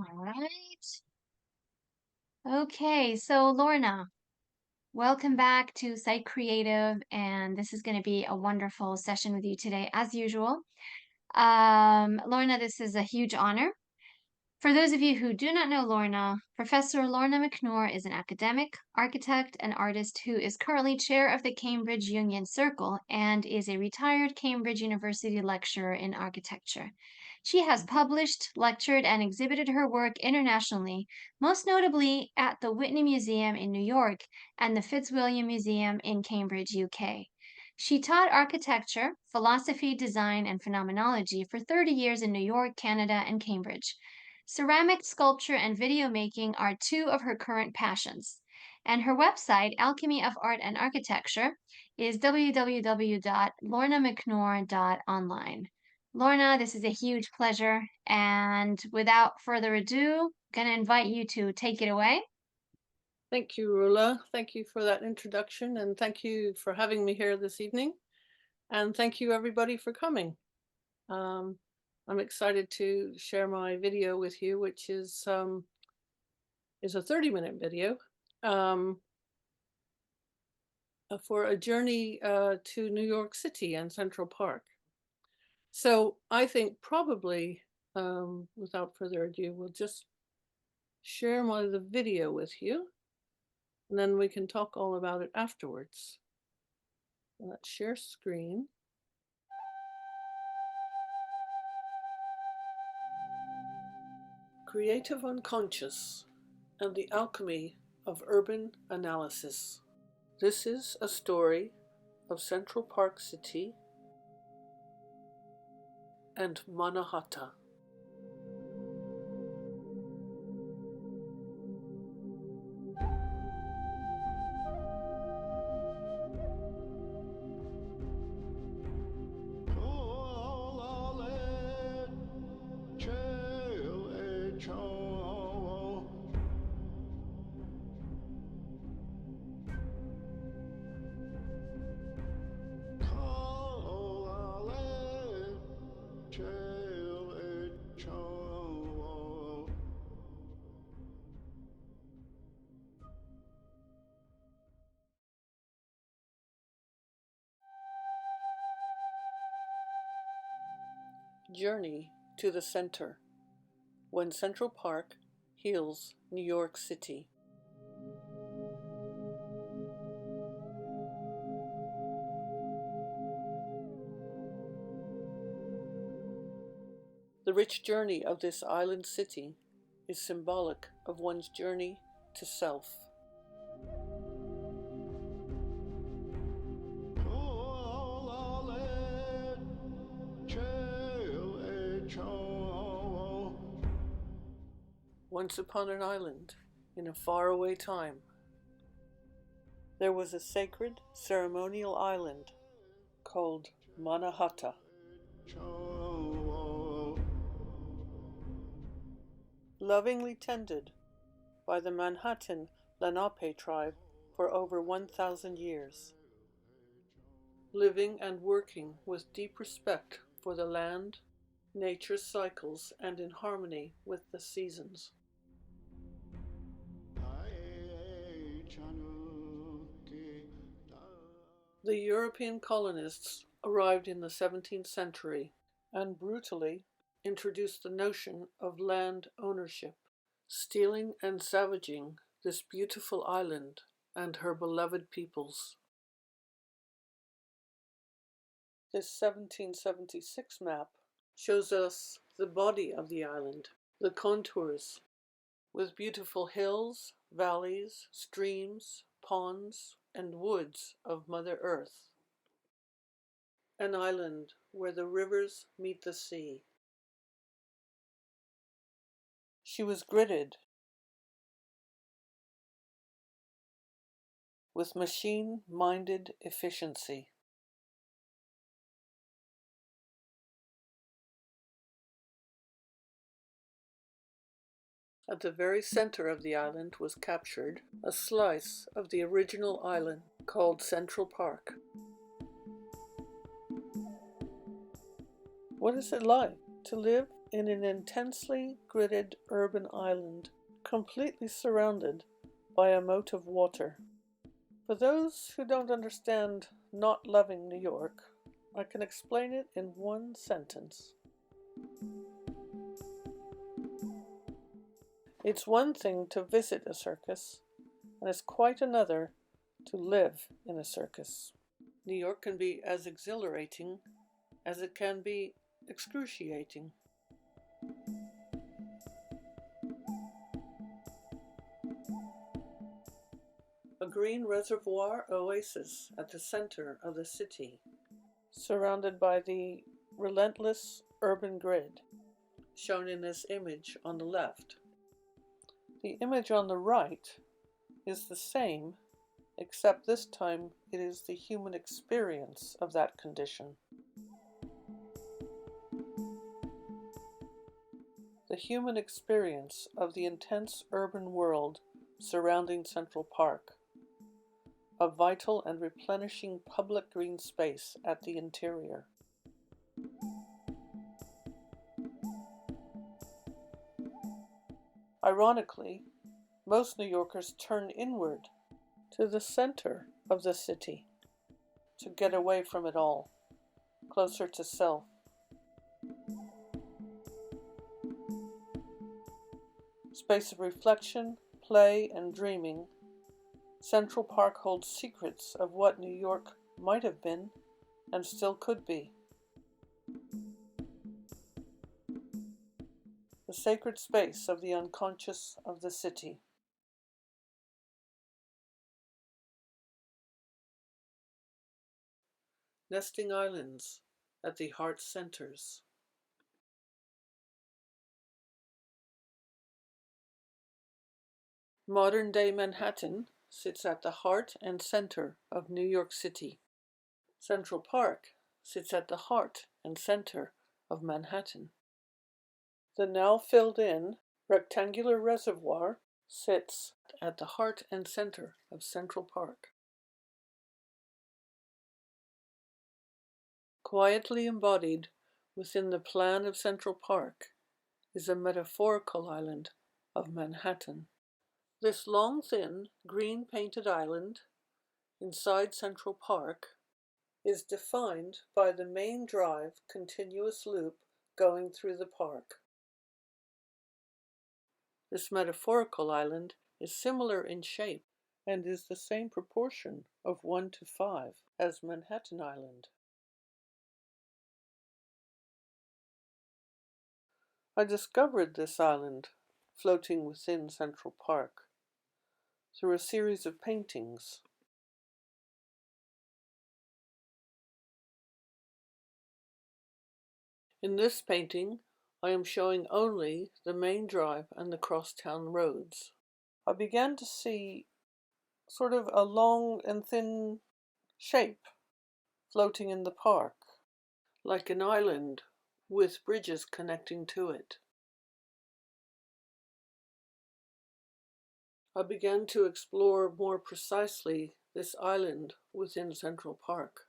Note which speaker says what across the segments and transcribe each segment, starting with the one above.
Speaker 1: All right. Okay, so Lorna, welcome back to Psychreative, and this is going to be a wonderful session with you today, as usual. Lorna, this is a huge honor. For those of you who do not know Lorna, Professor Lorna McNeur is an academic, architect, and artist who is currently chair of the Cambridge Union Circle and is a retired Cambridge University lecturer in architecture. She has published, lectured, and exhibited her work internationally, most notably at the Whitney Museum in New York and the Fitzwilliam Museum in Cambridge, UK. She taught architecture, philosophy, design, and phenomenology for 30 years in New York, Canada, and Cambridge. Ceramic sculpture and video making are two of her current passions. And her website, Alchemy of Art and Architecture, is www.lornamcneur.online. Lorna, this is a huge pleasure. And without further ado, going to invite you to take it away.
Speaker 2: Thank you, Rula. Thank you for that introduction, and thank you for having me here this evening. And thank you, everybody, for coming. I'm excited to share my video with you, which is a 30-minute video for a journey to New York City and Central Park. So I think probably, without further ado, we'll just share the video with you, and then we can talk all about it afterwards. Let's share screen. Creative Unconscious and the Alchemy of Urban Analysis. This is a story of Central Park City and Mannahatta. Journey to the Center, when Central Park heals New York City. The rich journey of this island city is symbolic of one's journey to self. Once upon an island, in a faraway time, there was a sacred ceremonial island called Mannahatta. Lovingly tended by the Manhattan Lenape Tribe for over 1,000 years, living and working with deep respect for the land, nature's cycles, and in harmony with the seasons. The European colonists arrived in the 17th century and brutally introduced the notion of land ownership, stealing and savaging this beautiful island and her beloved peoples. This 1776 map shows us the body of the island, the contours, with beautiful hills, valleys, streams, ponds, and woods of Mother Earth. An island where the rivers meet the sea. She was gridded with machine-minded efficiency. At the very center of the island was captured a slice of the original island called Central Park. What is it like to live in an intensely gridded urban island, completely surrounded by a moat of water. For those who don't understand not loving New York, I can explain it in one sentence. It's one thing to visit a circus, and it's quite another to live in a circus. New York can be as exhilarating as it can be excruciating. A green reservoir oasis at the center of the city, surrounded by the relentless urban grid, shown in this image on the left. The image on the right is the same, except this time it is the human experience of that condition. The human experience of the intense urban world surrounding Central Park, a vital and replenishing public green space at the interior. Ironically, most New Yorkers turn inward to the center of the city to get away from it all, closer to self. Space of reflection, play, and dreaming, Central Park holds secrets of what New York might have been and still could be. The sacred space of the unconscious of the city. Nesting islands at the heart centers. Modern-day Manhattan sits at the heart and center of New York City. Central Park sits at the heart and center of Manhattan. The now filled-in rectangular reservoir sits at the heart and center of Central Park. Quietly embodied within the plan of Central Park is a metaphorical island of Manhattan. This long, thin, green-painted island inside Central Park is defined by the main drive continuous loop going through the park. This metaphorical island is similar in shape and is the same proportion of 1 to 5 as Manhattan Island. I discovered this island floating within Central Park through a series of paintings. In this painting, I am showing only the main drive and the crosstown roads. I began to see sort of a long and thin shape floating in the park, like an island with bridges connecting to it. I began to explore more precisely this island within Central Park.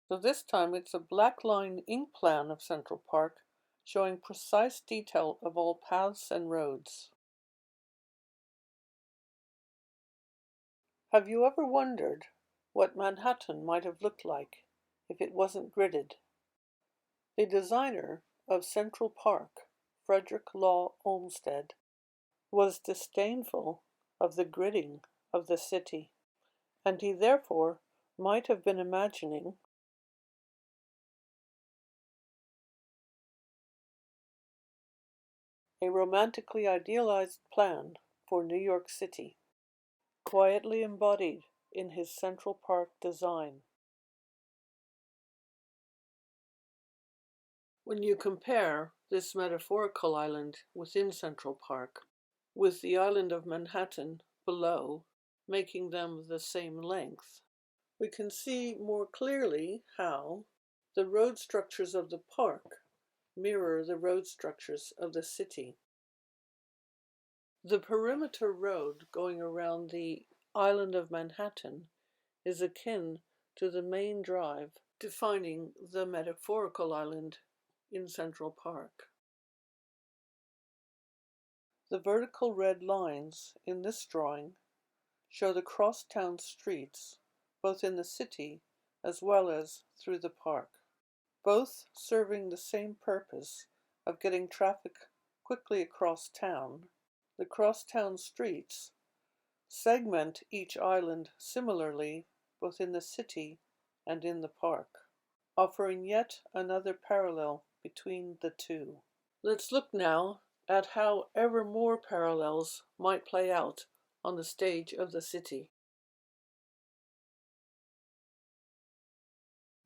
Speaker 2: So this time it's a black line ink plan of Central Park showing precise detail of all paths and roads. Have you ever wondered what Manhattan might have looked like if it wasn't gridded? The designer of Central Park, Frederick Law Olmsted, was disdainful of the gridding of the city, and he therefore might have been imagining a romantically idealized plan for New York City, quietly embodied in his Central Park design. When you compare this metaphorical island within Central Park with the island of Manhattan below, making them the same length, we can see more clearly how the road structures of the park mirror the road structures of the city. The perimeter road going around the island of Manhattan is akin to the main drive defining the metaphorical island in Central Park. The vertical red lines in this drawing show the crosstown streets, both in the city as well as through the park, both serving the same purpose of getting traffic quickly across town. The crosstown streets segment each island similarly both in the city and in the park, offering yet another parallel between the two. Let's look now at how ever more parallels might play out on the stage of the city.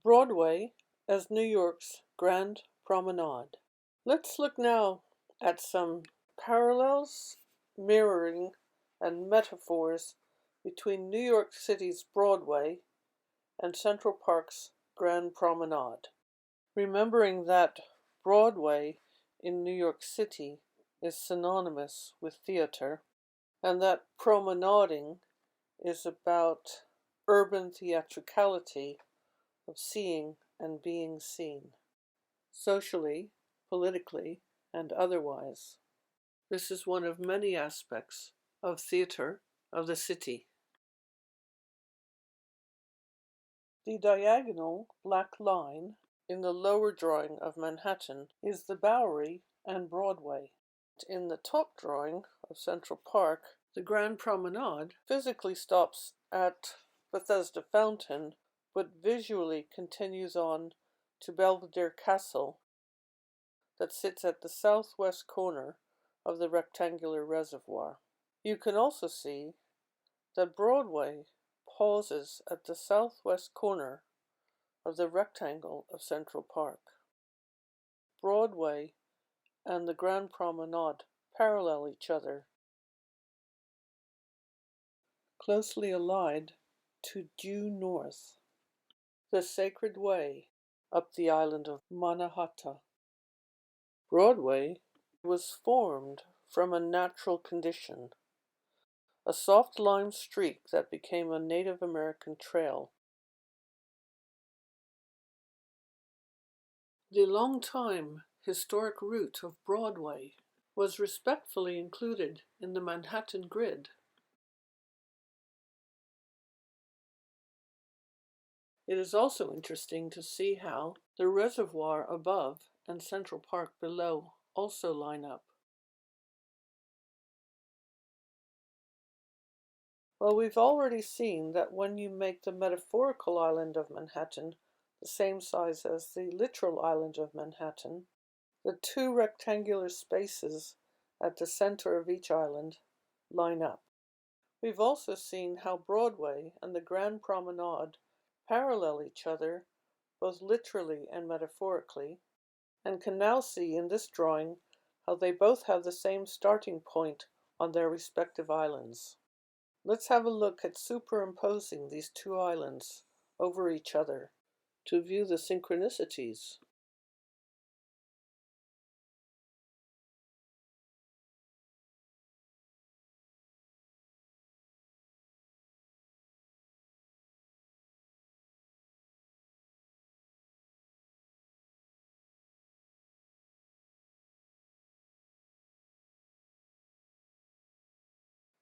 Speaker 2: Broadway as New York's Grand Promenade. Let's look now at some parallels, mirroring, and metaphors between New York City's Broadway and Central Park's Grand Promenade. Remembering that Broadway in New York City is synonymous with theater, and that promenading is about urban theatricality of seeing and being seen, socially, politically, and otherwise. This is one of many aspects of theater of the city. The diagonal black line in the lower drawing of Manhattan is the Bowery and Broadway. In the top drawing of Central Park, the Grand Promenade physically stops at Bethesda Fountain, but visually continues on to Belvedere Castle that sits at the southwest corner of the rectangular reservoir. You can also see that Broadway pauses at the southwest corner of the rectangle of Central Park. Broadway and the Grand Promenade parallel each other, closely allied to due north, the sacred way up the island of Mannahatta. Broadway was formed from a natural condition, a soft lime streak that became a Native American trail. The long-time historic route of Broadway was respectfully included in the Manhattan grid. It is also interesting to see how the reservoir above and Central Park below also line up. Well, we've already seen that when you make the metaphorical island of Manhattan the same size as the literal island of Manhattan, the two rectangular spaces at the center of each island line up. We've also seen how Broadway and the Grand Promenade parallel each other, both literally and metaphorically, and can now see in this drawing how they both have the same starting point on their respective islands. Let's have a look at superimposing these two islands over each other to view the synchronicities.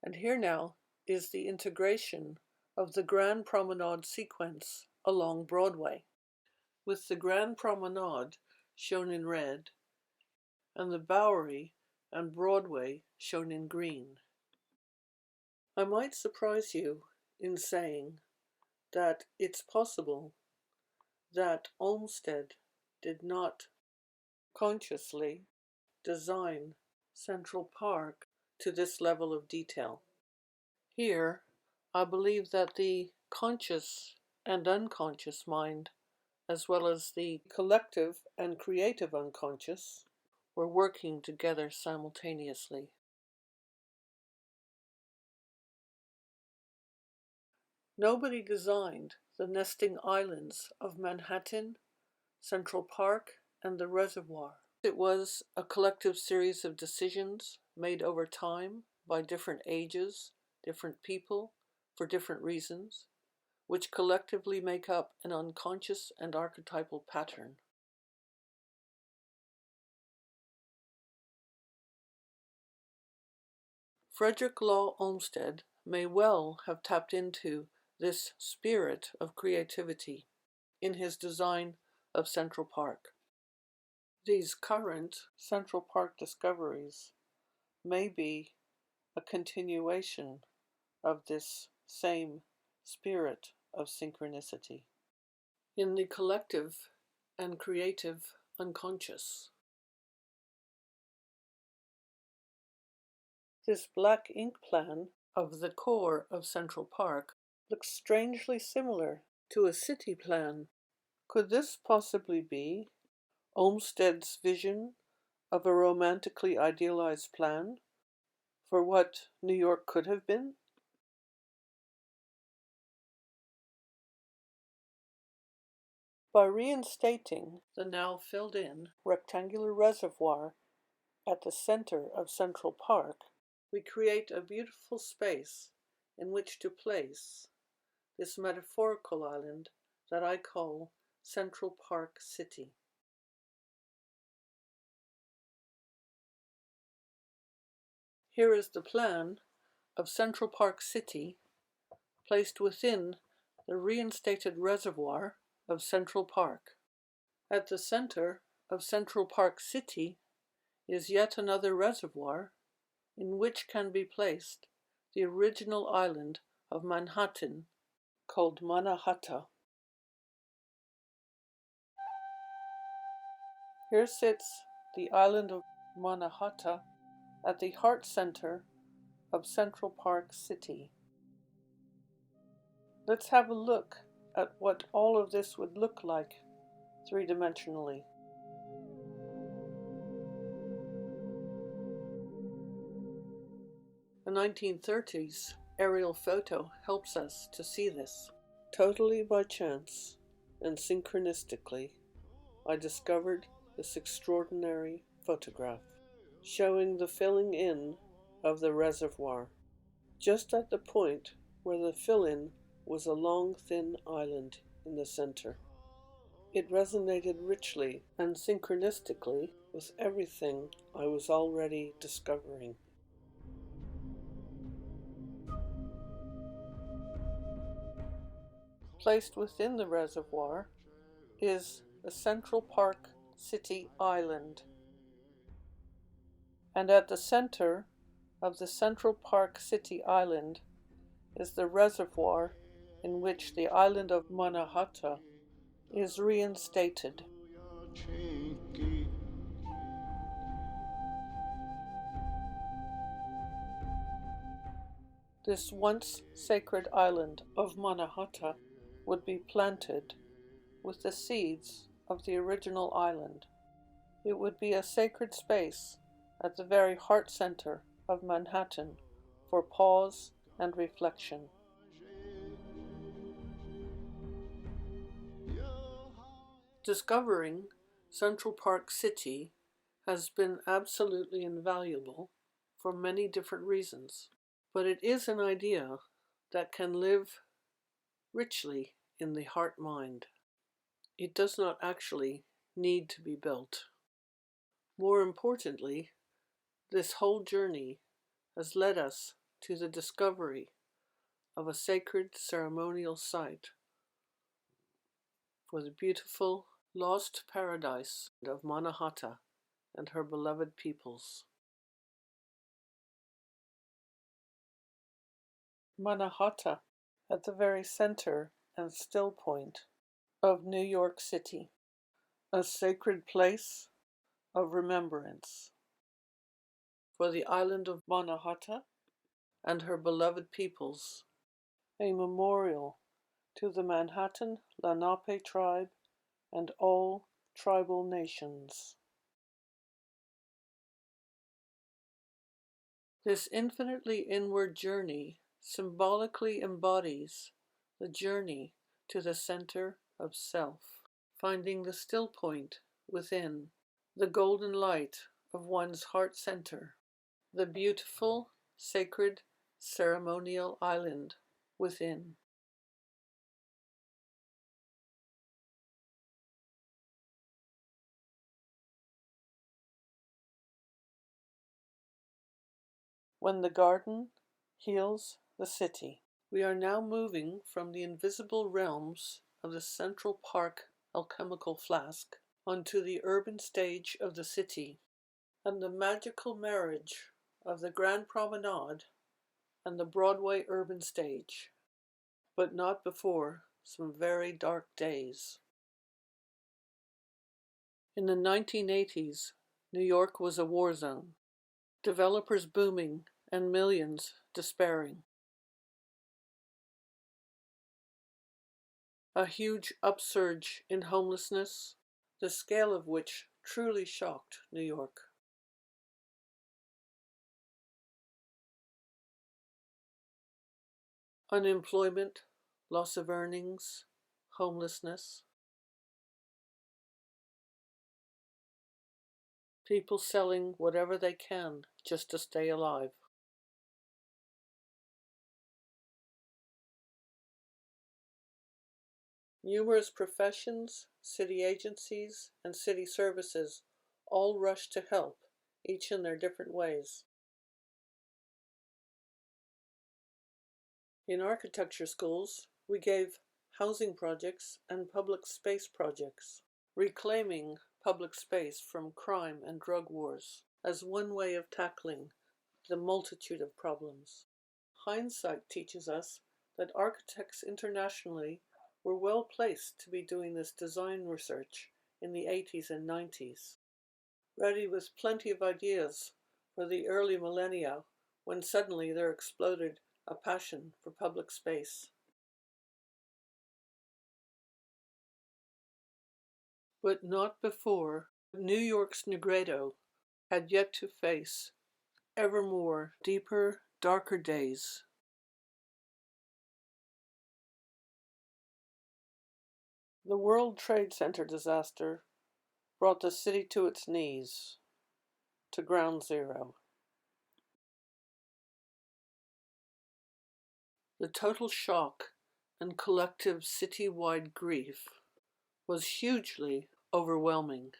Speaker 2: And here now is the integration of the Grand Promenade sequence along Broadway, with the Grand Promenade shown in red and the Bowery and Broadway shown in green. I might surprise you in saying that it's possible that Olmsted did not consciously design Central Park to this level of detail. Here, I believe that the conscious and unconscious mind, as well as the collective and creative unconscious, were working together simultaneously. Nobody designed the nesting islands of Manhattan, Central Park, and the reservoir. It was a collective series of decisions made over time by different ages, different people, for different reasons, which collectively make up an unconscious and archetypal pattern. Frederick Law Olmsted may well have tapped into this spirit of creativity in his design of Central Park. These current Central Park discoveries may be a continuation of this same spirit of synchronicity. In the collective and creative unconscious, this black ink plan of the core of Central Park looks strangely similar to a city plan. Could this possibly be Olmsted's vision of a romantically idealized plan for what New York could have been? By reinstating the now filled-in rectangular reservoir at the center of Central Park, we create a beautiful space in which to place this metaphorical island that I call Central Park City. Here is the plan of Central Park City placed within the reinstated reservoir of Central Park. At the center of Central Park City is yet another reservoir in which can be placed the original island of Manhattan called Mannahatta. Here sits the island of Mannahatta at the heart center of Central Park City. Let's have a look at what all of this would look like three-dimensionally. The 1930s aerial photo helps us to see this. Totally by chance and synchronistically, I discovered this extraordinary photograph showing the filling in of the reservoir, just at the point where the fill-in was a long, thin island in the center. It resonated richly and synchronistically with everything I was already discovering. Placed within the reservoir is the Central Park City Island. And at the center of the Central Park City Island is the reservoir in which the island of Mannahatta is reinstated. This once sacred island of Mannahatta would be planted with the seeds of the original island. It would be a sacred space at the very heart center of Manhattan for pause and reflection. Discovering Central Park City has been absolutely invaluable for many different reasons, but it is an idea that can live richly in the heart-mind. It does not actually need to be built. More importantly, this whole journey has led us to the discovery of a sacred ceremonial site for the beautiful lost paradise of Mannahatta and her beloved peoples. Mannahatta, at the very center and still point of New York City, a sacred place of remembrance for the island of Mannahatta and her beloved peoples, a memorial to the Manhattan Lenape Tribe and all tribal nations. This infinitely inward journey symbolically embodies the journey to the center of self, finding the still point within, the golden light of one's heart center, the beautiful, sacred, ceremonial island within. when the garden heals the city. We are now moving from the invisible realms of the Central Park alchemical flask onto the urban stage of the city, and the magical marriage of the Grand Promenade and the Broadway urban stage, but not before some very dark days. In the 1980s, New York was a war zone, developers booming and millions despairing. A huge upsurge in homelessness, the scale of which truly shocked New York. Unemployment, loss of earnings, homelessness. People selling whatever they can just to stay alive. Numerous professions, city agencies, and city services all rushed to help, each in their different ways. In architecture schools, we gave housing projects and public space projects, reclaiming public space from crime and drug wars as one way of tackling the multitude of problems. Hindsight teaches us that architects internationally were well placed to be doing this design research in the 80s and 90s, ready with plenty of ideas for the early millennia when suddenly there exploded a passion for public space. But not before New York's Negredo had yet to face ever more deeper, darker days. The World Trade Center disaster brought the city to its knees, to ground zero. The total shock and collective city-wide grief was hugely overwhelming.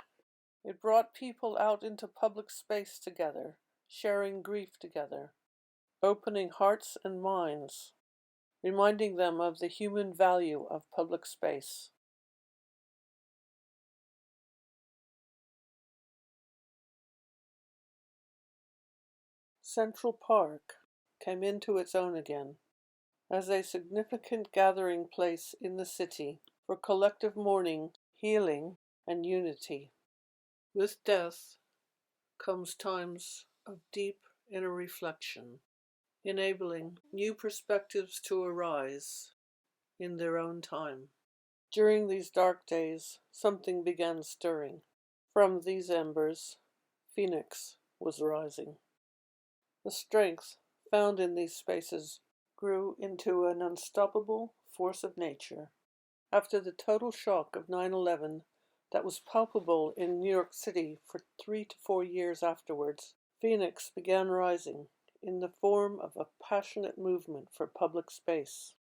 Speaker 2: It brought people out into public space together, sharing grief together, opening hearts and minds, reminding them of the human value of public space. Central Park came into its own again as a significant gathering place in the city for collective mourning, healing, and unity. With death comes times of deep inner reflection, enabling new perspectives to arise in their own time. During these dark days, something began stirring. From these embers, Phoenix was rising. The strength found in these spaces grew into an unstoppable force of nature. After the total shock of 9/11 that was palpable in New York City for 3 to 4 years afterwards, Phoenix began rising in the form of a passionate movement for public space.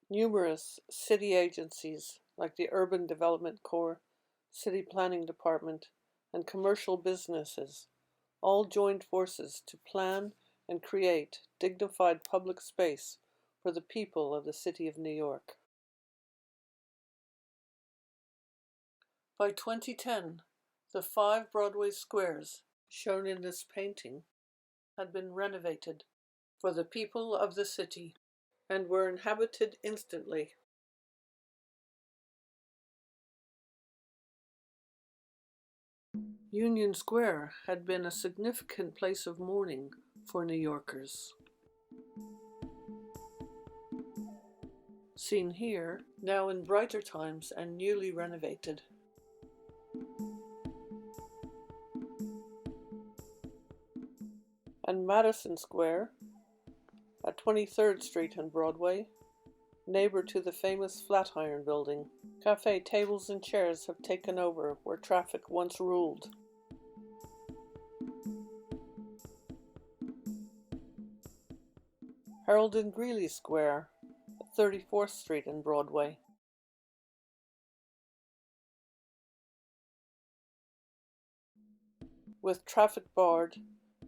Speaker 2: Numerous city agencies like the Urban Development Corps, City Planning Department, and commercial businesses all joined forces to plan and create dignified public space for the people of the city of New York. By 2010, the 5 Broadway squares shown in this painting had been renovated for the people of the city and were inhabited instantly. Union Square had been a significant place of mourning for New Yorkers. Seen here, now in brighter times and newly renovated. And Madison Square, at 23rd Street and Broadway, neighbor to the famous Flatiron Building. Cafe tables and chairs have taken over where traffic once ruled. Harold and Greeley Square, at 34th Street and Broadway. with traffic barred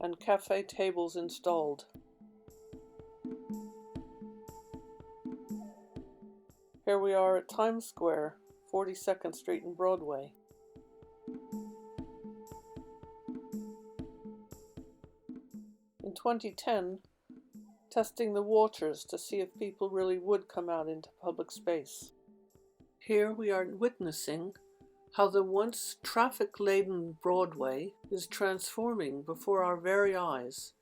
Speaker 2: and cafe tables installed. Here we are at Times Square, 42nd Street and Broadway. In 2010, testing the waters to see if people really would come out into public space. Here we are witnessing how the once traffic-laden Broadway is transforming before our very eyes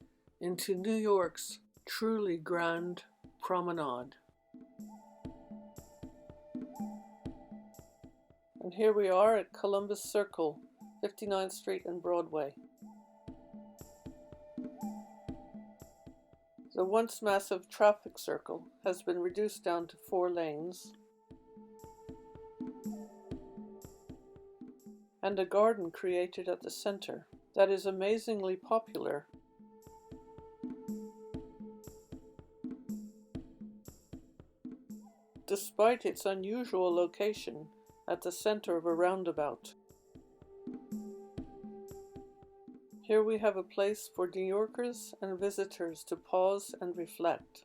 Speaker 2: into New York's truly grand promenade. And here we are at Columbus Circle, 59th Street and Broadway. The once massive traffic circle has been reduced down to 4 lanes, and a garden created at the center that is amazingly popular. Despite its unusual location at the center of a roundabout. Here we have a place for New Yorkers and visitors to pause and reflect.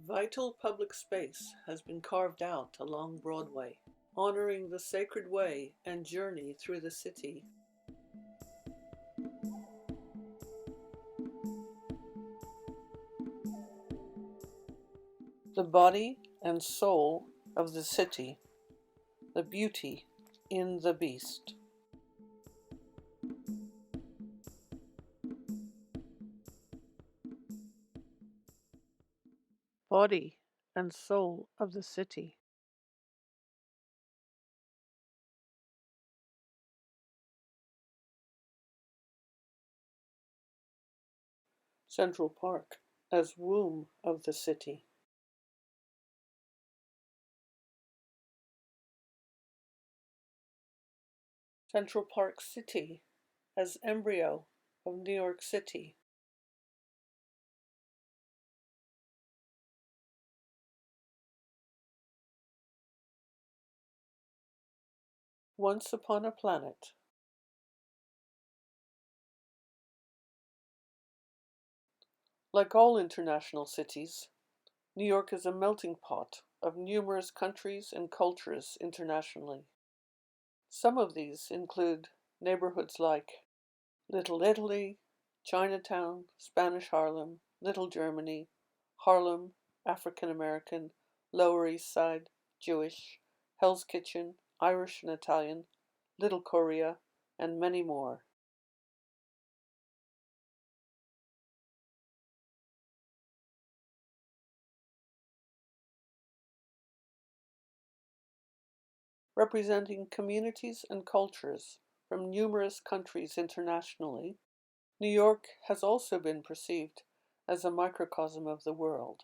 Speaker 2: Vital public space has been carved out along Broadway, honoring the sacred way and journey through the city. The body and soul of the city, the beauty in the beast. Body and soul of the city. Central Park as womb of the city. Central Park City as embryo of New York City. Once upon a planet. Like all international cities, New York is a melting pot of numerous countries and cultures internationally. Some of these include neighborhoods like Little Italy, Chinatown, Spanish Harlem, Little Germany, Harlem, African American, Lower East Side, Jewish, Hell's Kitchen, Irish and Italian, Little Korea, and many more. Representing communities and cultures from numerous countries internationally, New York has also been perceived as a microcosm of the world.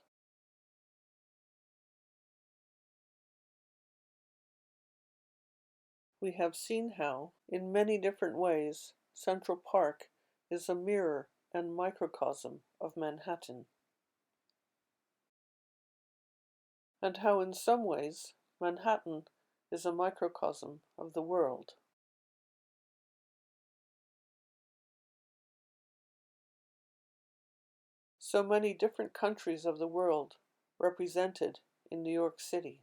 Speaker 2: We have seen how, in many different ways, Central Park is a mirror and microcosm of Manhattan, and how in some ways Manhattan is a microcosm of the world. So many different countries of the world represented in New York City.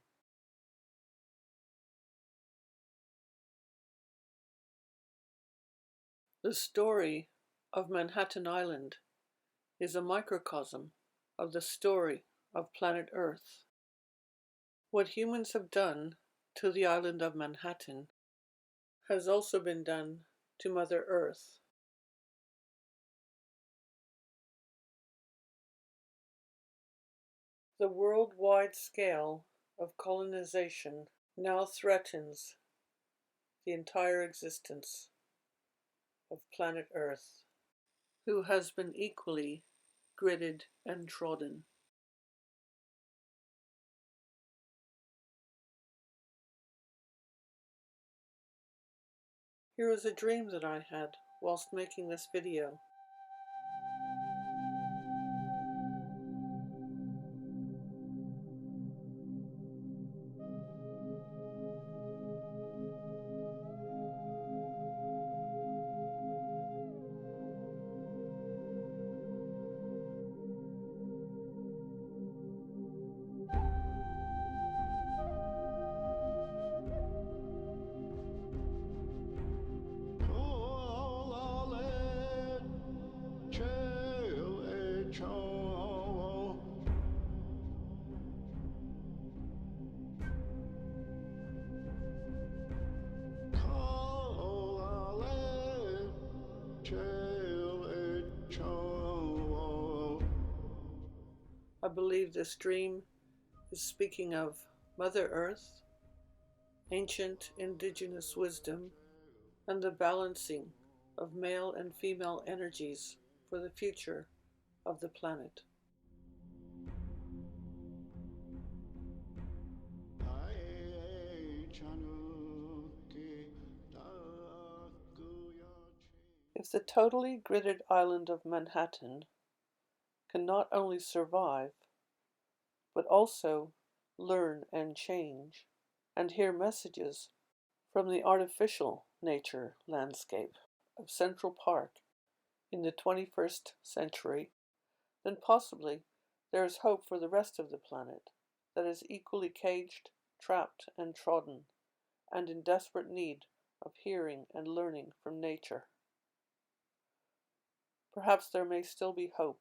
Speaker 2: The story of Manhattan Island is a microcosm of the story of planet Earth. What humans have done to the island of Manhattan has also been done to Mother Earth. The worldwide scale of colonization now threatens the entire existence of planet Earth, who has been equally gridded and trodden. Here is a dream that I had whilst making this video. I believe this dream is speaking of Mother Earth, ancient indigenous wisdom, and the balancing of male and female energies for the future of the planet. If the totally gridded island of Manhattan can not only survive, but also learn and change, and hear messages from the artificial nature landscape of Central Park in the 21st century, then possibly there is hope for the rest of the planet that is equally caged, trapped, and trodden, and in desperate need of hearing and learning from nature. Perhaps there may still be hope.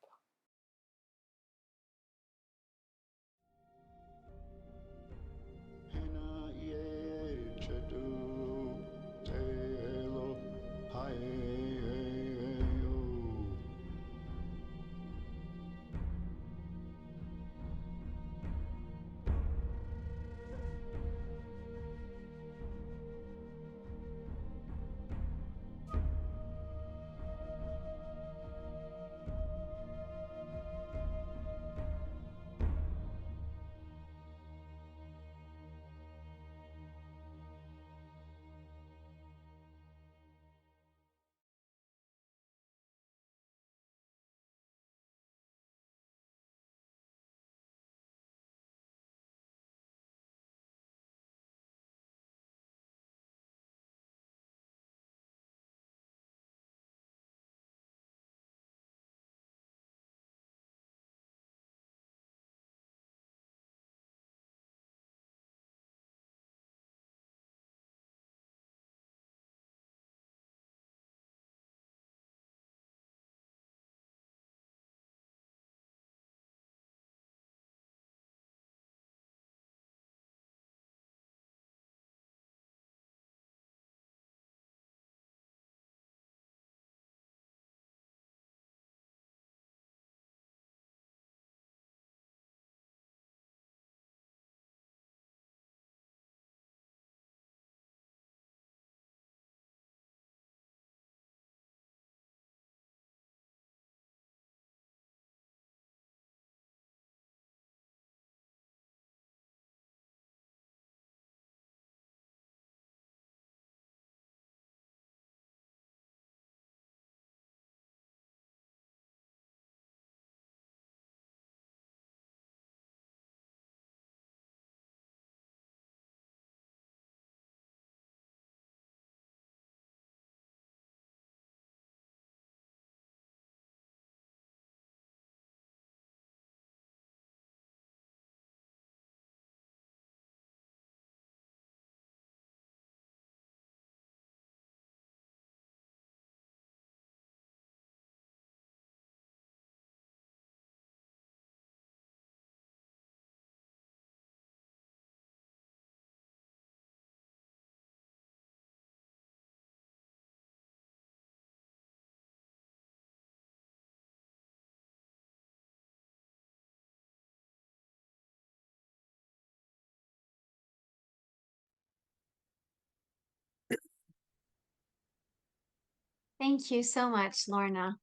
Speaker 1: Thank you so much, Lorna.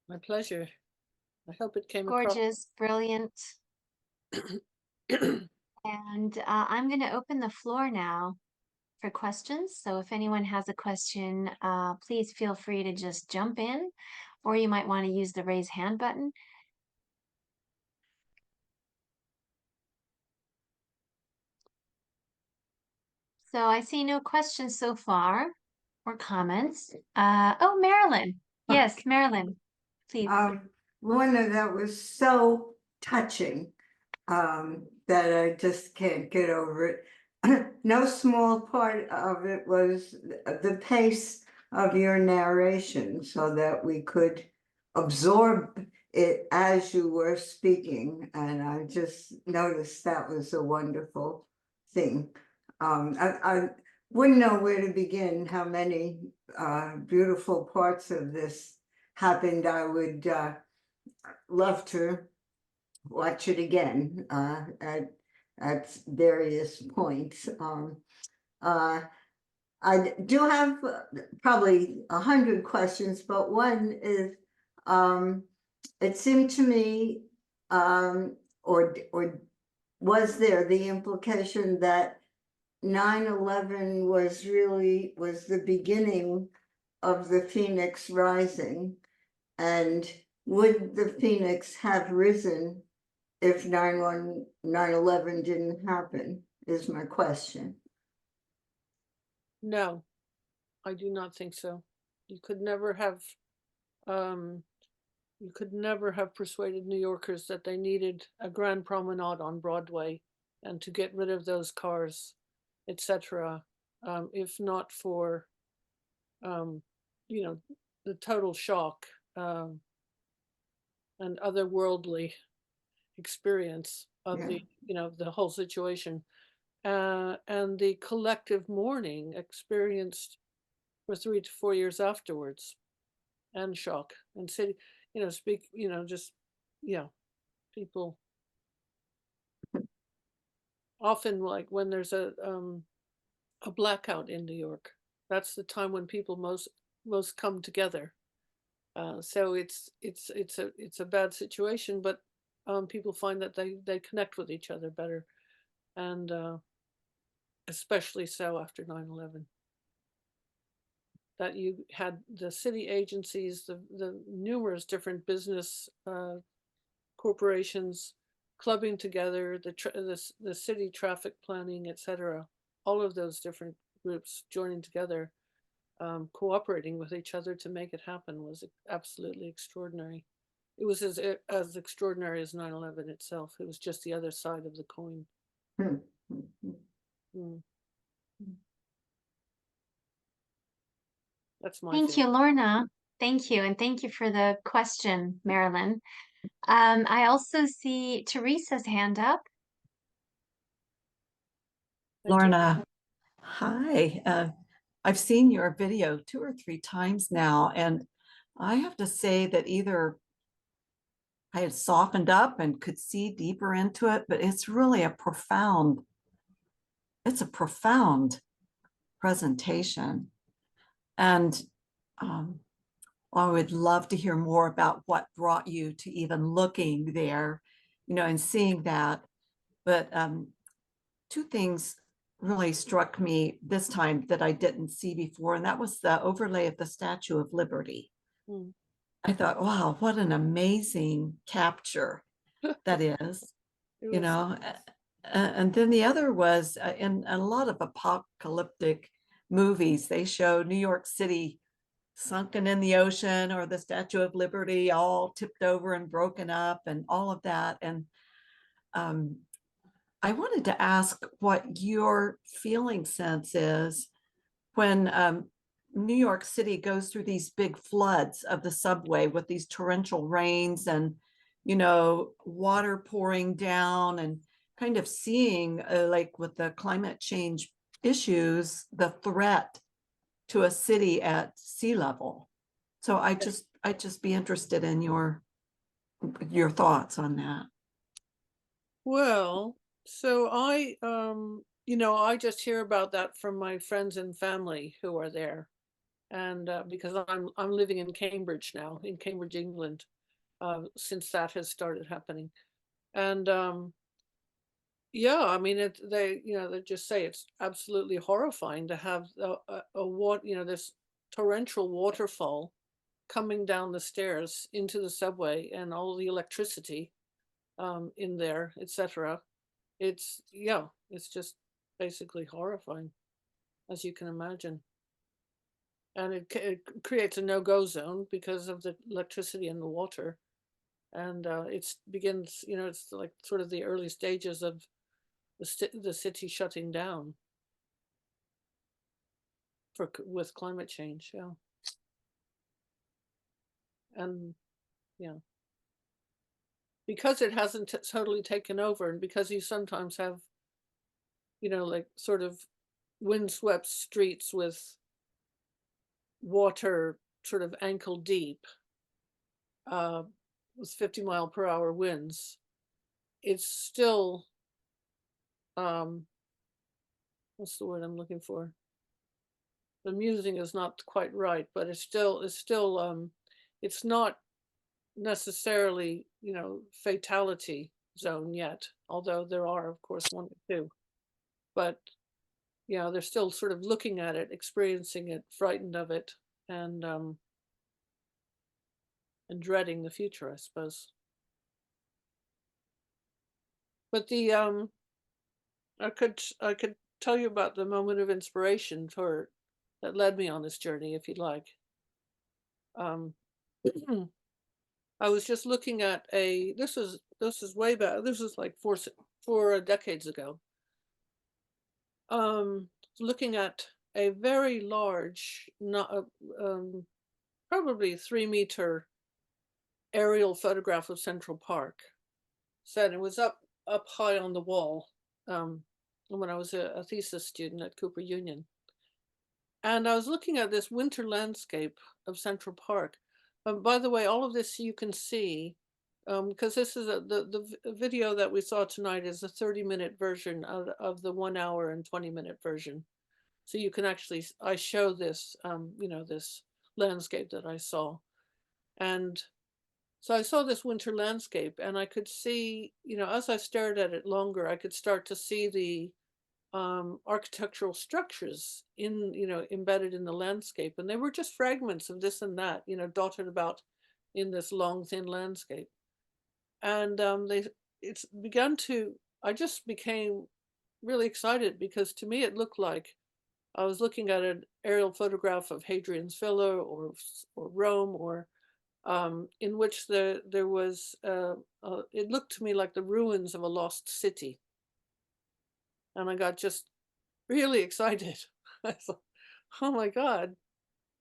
Speaker 2: My pleasure. I hope it came across.
Speaker 1: Gorgeous, brilliant. And I'm going to open the floor now for questions. So if anyone has a question, please feel free to just jump in, or you might want to use the raise hand button. So I see no questions so far or comments. Oh, Marilyn. Yes, Marilyn, please.
Speaker 3: Lorna, that was so touching that I just can't get over it. No small part of it was the pace of your narration so that we could absorb it as you were speaking. And I just noticed that was a wonderful thing. wouldn't know where to begin, how many beautiful parts of this happened. I would love to watch it again at various points. I do have probably 100 questions, but one is, it seemed to me, or was there the implication that 9/11 was the beginning of the Phoenix Rising, and would the Phoenix have risen if 9/11 didn't happen, is my question.
Speaker 2: No, I do not think so. You could never have um, persuaded New Yorkers that they needed a grand promenade on Broadway and to get rid of those cars, etc. If not for um, you know, the total shock and otherworldly experience of
Speaker 3: Yeah.
Speaker 2: the whole situation, and the collective mourning experienced for 3 to 4 years afterwards, and shock and city, just yeah, people often, like when there's a blackout in New York, that's the time when people most come together. So it's a bad situation, but people find that they connect with each other better, and especially so after 9/11. That you had the city agencies, the numerous different business corporations clubbing together, the city traffic planning, etc. All of those different groups joining together, cooperating with each other to make it happen was absolutely extraordinary. It was as extraordinary as 9/11 itself. It was just the other side of the coin.
Speaker 3: Hmm. Hmm.
Speaker 2: Mm. That's my
Speaker 1: Thank
Speaker 2: feeling.
Speaker 1: you, Lorna. Thank you. And thank you for the question, Marilyn. I also see Teresa's hand up.
Speaker 4: Lorna, hi. I've seen your video 2 or 3 times now, and I have to say that either I had softened up and could see deeper into it, but it's really it's a profound presentation. And um, I would love to hear more about what brought you to even looking there, and seeing that. But two things really struck me this time that I didn't see before, and that was the overlay of the Statue of Liberty.
Speaker 2: Mm.
Speaker 4: I thought, wow, what an amazing capture that is,
Speaker 2: It
Speaker 4: you
Speaker 2: was.
Speaker 4: know. And then the other was in a lot of apocalyptic movies, they show New York City sunken in the ocean or the Statue of Liberty all tipped over and broken up and all of that. And um, I wanted to ask what your feeling sense is when New York City goes through these big floods of the subway with these torrential rains and, water pouring down, and kind of seeing, like with the climate change issues, the threat to a city at sea level. So I'd just be interested in your thoughts on that.
Speaker 2: Well, so I just hear about that from my friends and family who are there, and because I'm living in Cambridge now, in Cambridge, England, since that has started happening, and yeah, I mean, they just say it's absolutely horrifying to have this torrential waterfall coming down the stairs into the subway, and all the electricity in there, etc. It's just basically horrifying, as you can imagine. And it creates a no-go zone because of the electricity and the water. And it's like sort of the early stages of the city shutting down with climate change. Yeah. And yeah, because it hasn't totally taken over, and because you sometimes have, like sort of windswept streets with water sort of ankle deep, uh, with 50-mile-per-hour winds, it's still, um, what's the word I'm looking for? The musing is not quite right, but it's not necessarily, fatality zone yet, although there are, of course, one or two. But, they're still sort of looking at it, experiencing it, frightened of it, and and dreading the future, I suppose. But I could tell you about the moment of inspiration for that led me on this journey, if you'd like. Um, I was just looking at this is way back. This is like four decades ago. Looking at a very large, not probably 3 meter aerial photograph of Central Park. Said it was up high on the wall. When I was a thesis student at Cooper Union. And I was looking at this winter landscape of Central Park. By the way, all of this you can see, because this is the video that we saw tonight is a 30-minute version of the 1 hour and 20-minute version. So you can actually, I show this, this landscape that I saw. And so I saw this winter landscape and I could see, as I stared at it longer, I could start to see the architectural structures embedded in the landscape, and they were just fragments of this and that, dotted about in this long thin landscape. And it's begun to I just became really excited because to me it looked like I was looking at an aerial photograph of Hadrian's Villa or Rome, or in which there was it looked to me like the ruins of a lost city, and I got just really excited. I thought, oh my God,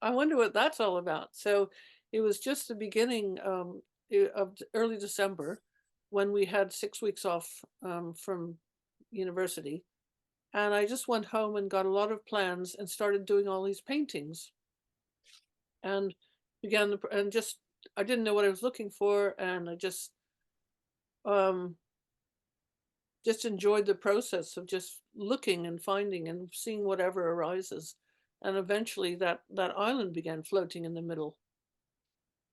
Speaker 2: I wonder what that's all about. So it was just the beginning of early December when we had 6 weeks off from university. And I just went home and got a lot of plans and started doing all these paintings and I didn't know what I was looking for. And I just enjoyed the process of just looking and finding and seeing whatever arises. And eventually that island began floating in the middle.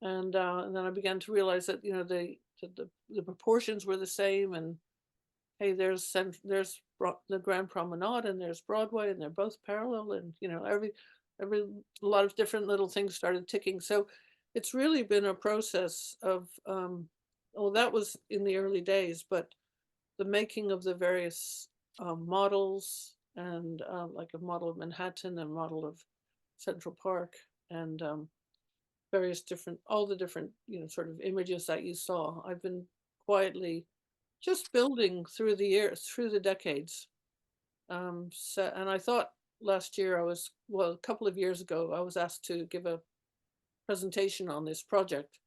Speaker 2: And then I began to realize that, the proportions were the same. And hey, there's the Grand Promenade and there's Broadway and they're both parallel. And, every a lot of different little things started ticking. So it's really been a process of, that was in the early days, but the making of the various models and like a model of Manhattan and a model of Central Park and all the different, sort of images that you saw. I've been quietly just building through the years, through the decades. And I thought last year a couple of years ago, I was asked to give a presentation on this project.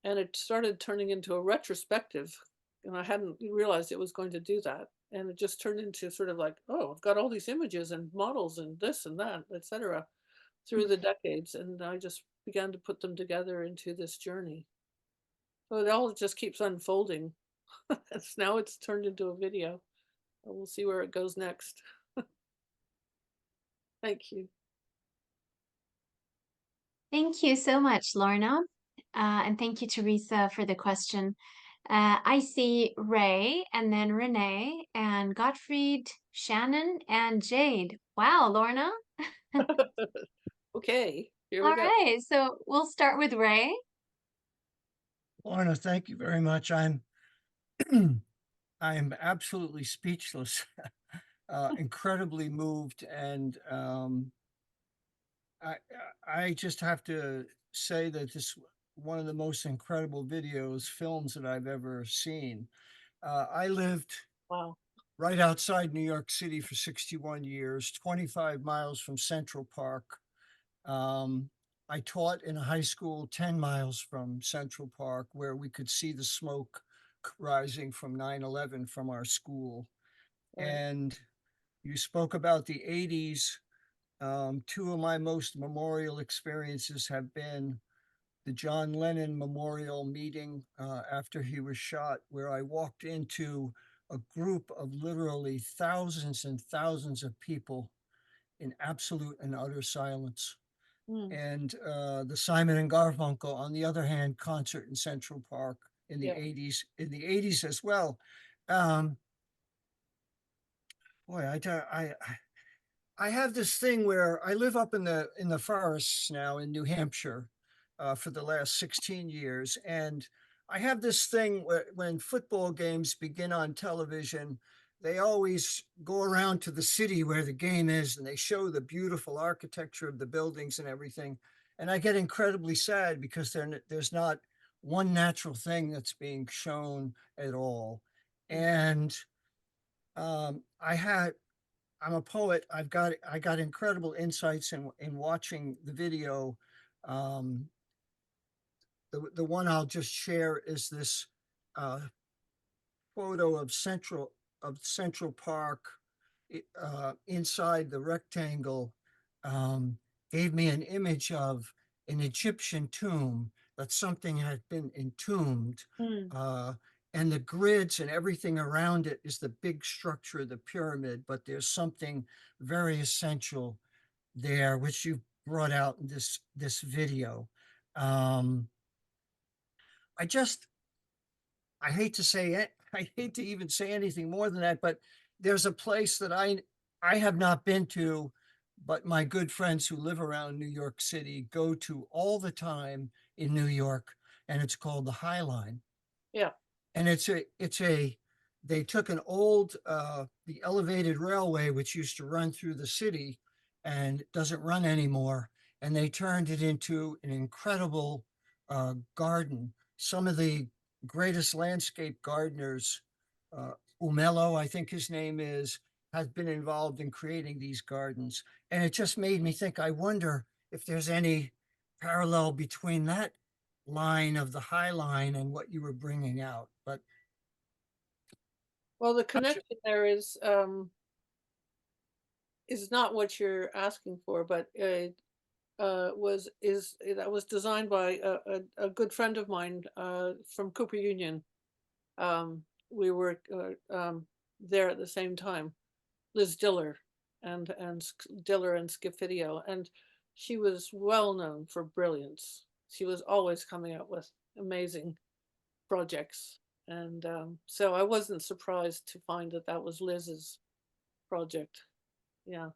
Speaker 2: And it started turning into a retrospective, and I hadn't realized it was going to do that. And it just turned into sort of like, oh, I've got all these images and models and this and that, etc., through the decades, and I just began to put them together into this journey. So it all just keeps unfolding. Now it's turned into a video. We'll see where it goes next. Thank you.
Speaker 1: Thank you so much, Lorna. And thank you, Teresa, for the question. I see Ray and then Renee and Gottfried, Shannon, and Jade. Wow, Lorna.
Speaker 2: Okay, here
Speaker 1: All
Speaker 2: we go.
Speaker 1: right, so we'll start with Ray.
Speaker 5: Lorna, thank you very much. I'm absolutely speechless, incredibly moved, and I just have to say that this one of the most incredible films that I've ever seen. I lived
Speaker 2: Wow.
Speaker 5: right outside New York City for 61 years, 25 miles from Central Park. I taught in a high school 10 miles from Central Park where we could see the smoke rising from 9/11 from our school.
Speaker 2: Right.
Speaker 5: And, You spoke about the 80s. Two of my most memorial experiences have been the John Lennon memorial meeting after he was shot, where I walked into a group of literally thousands and thousands of people in absolute and utter silence.
Speaker 2: Mm,
Speaker 5: And the Simon and Garfunkel, on the other hand, concert in Central Park in the
Speaker 2: yeah.
Speaker 5: 80s, as well. Um, boy, I have this thing where I live up in the forests now in New Hampshire for the last 16 years, and I have this thing where when football games begin on television, they always go around to the city where the game is, and they show the beautiful architecture of the buildings and everything. And I get incredibly sad because there's not one natural thing that's being shown at all.
Speaker 2: Mm.
Speaker 5: And I had I'm a poet. I got incredible insights in watching the video. Um, the one I'll just share is this uh, photo of Central Park inside the rectangle. Um, Gave me an image of an Egyptian tomb that something had been entombed.
Speaker 2: Mm.
Speaker 5: Uh, and the grids and everything around it is the big structure of the pyramid, but there's something very essential there, which you brought out in this video. Um, I just I hate to say it. I hate to even say anything more than that, but there's a place that I have not been to, but my good friends who live around New York City go to all the time in New York, and it's called the High Line.
Speaker 2: Yeah.
Speaker 5: And they took an old the elevated railway which used to run through the city and doesn't run anymore, and they turned it into an incredible garden. Some of the greatest landscape gardeners, uh, Umelo, I think his name is, has been involved in creating these gardens. And it just made me think, I wonder if there's any parallel between that line of the High Line and what you were bringing out. But
Speaker 2: Well, the connection there is not what you're asking for, but that was designed by a good friend of mine from Cooper Union. We were there at the same time, Liz Diller Diller and Schifidio, and she was well known for brilliance. She was always coming up with amazing projects, and so I wasn't surprised to find that that was Liz's project. Yeah,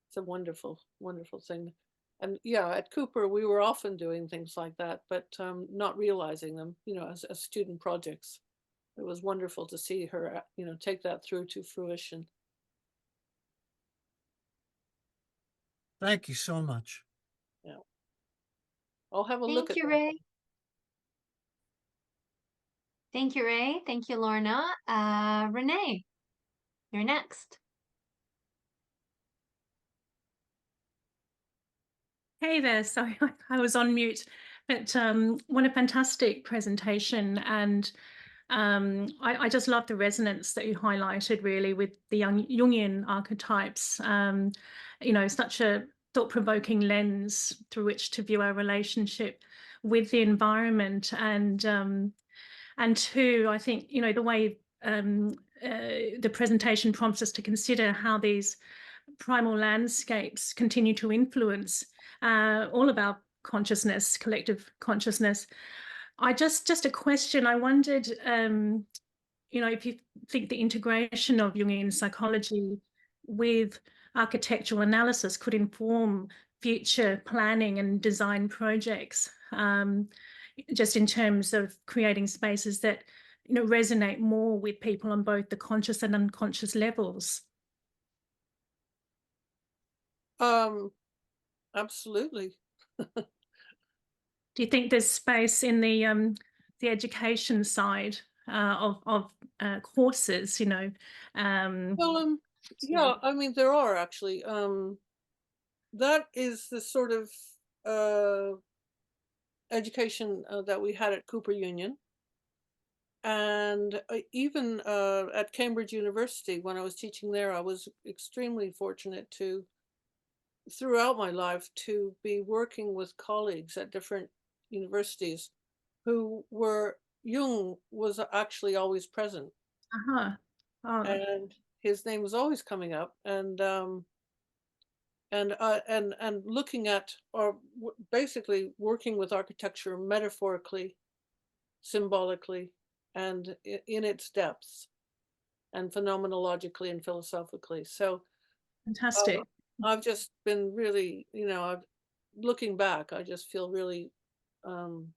Speaker 2: it's a wonderful, wonderful thing. And yeah, at Cooper, we were often doing things like that, but not realizing them, as student projects. It was wonderful to see her, take that through to fruition.
Speaker 5: thank you so much.
Speaker 2: Yeah, I'll have a look
Speaker 1: Thank
Speaker 2: at
Speaker 1: you,
Speaker 2: that.
Speaker 1: Ray. Thank you, Ray. Thank you, Lorna. Renee, you're next.
Speaker 6: Hey there, sorry, I was on mute. But what a fantastic presentation. And I just love the resonance that you highlighted really with the Jungian archetypes. Such a thought-provoking lens through which to view our relationship with the environment. And two, I think, the way the presentation prompts us to consider how these primal landscapes continue to influence all of our consciousness, collective consciousness. Just a question. I wondered, if you think the integration of Jungian psychology with architectural analysis could inform future planning and design projects, just in terms of creating spaces that resonate more with people on both the conscious and unconscious levels.
Speaker 2: Absolutely.
Speaker 6: Do you think there's space in the education side of courses?
Speaker 2: Well, yeah, I mean, there are actually. That is the sort of education that we had at Cooper Union. And even at Cambridge University, when I was teaching there, I was extremely fortunate to, throughout my life, to be working with colleagues at different universities who were, Jung was actually always present,
Speaker 6: Uh-huh. Oh,
Speaker 2: and his name was always coming up, and looking at, or basically working with architecture metaphorically, symbolically, and in its depths, and phenomenologically and philosophically. So
Speaker 6: fantastic.
Speaker 2: I've just been really, looking back, I just feel really um,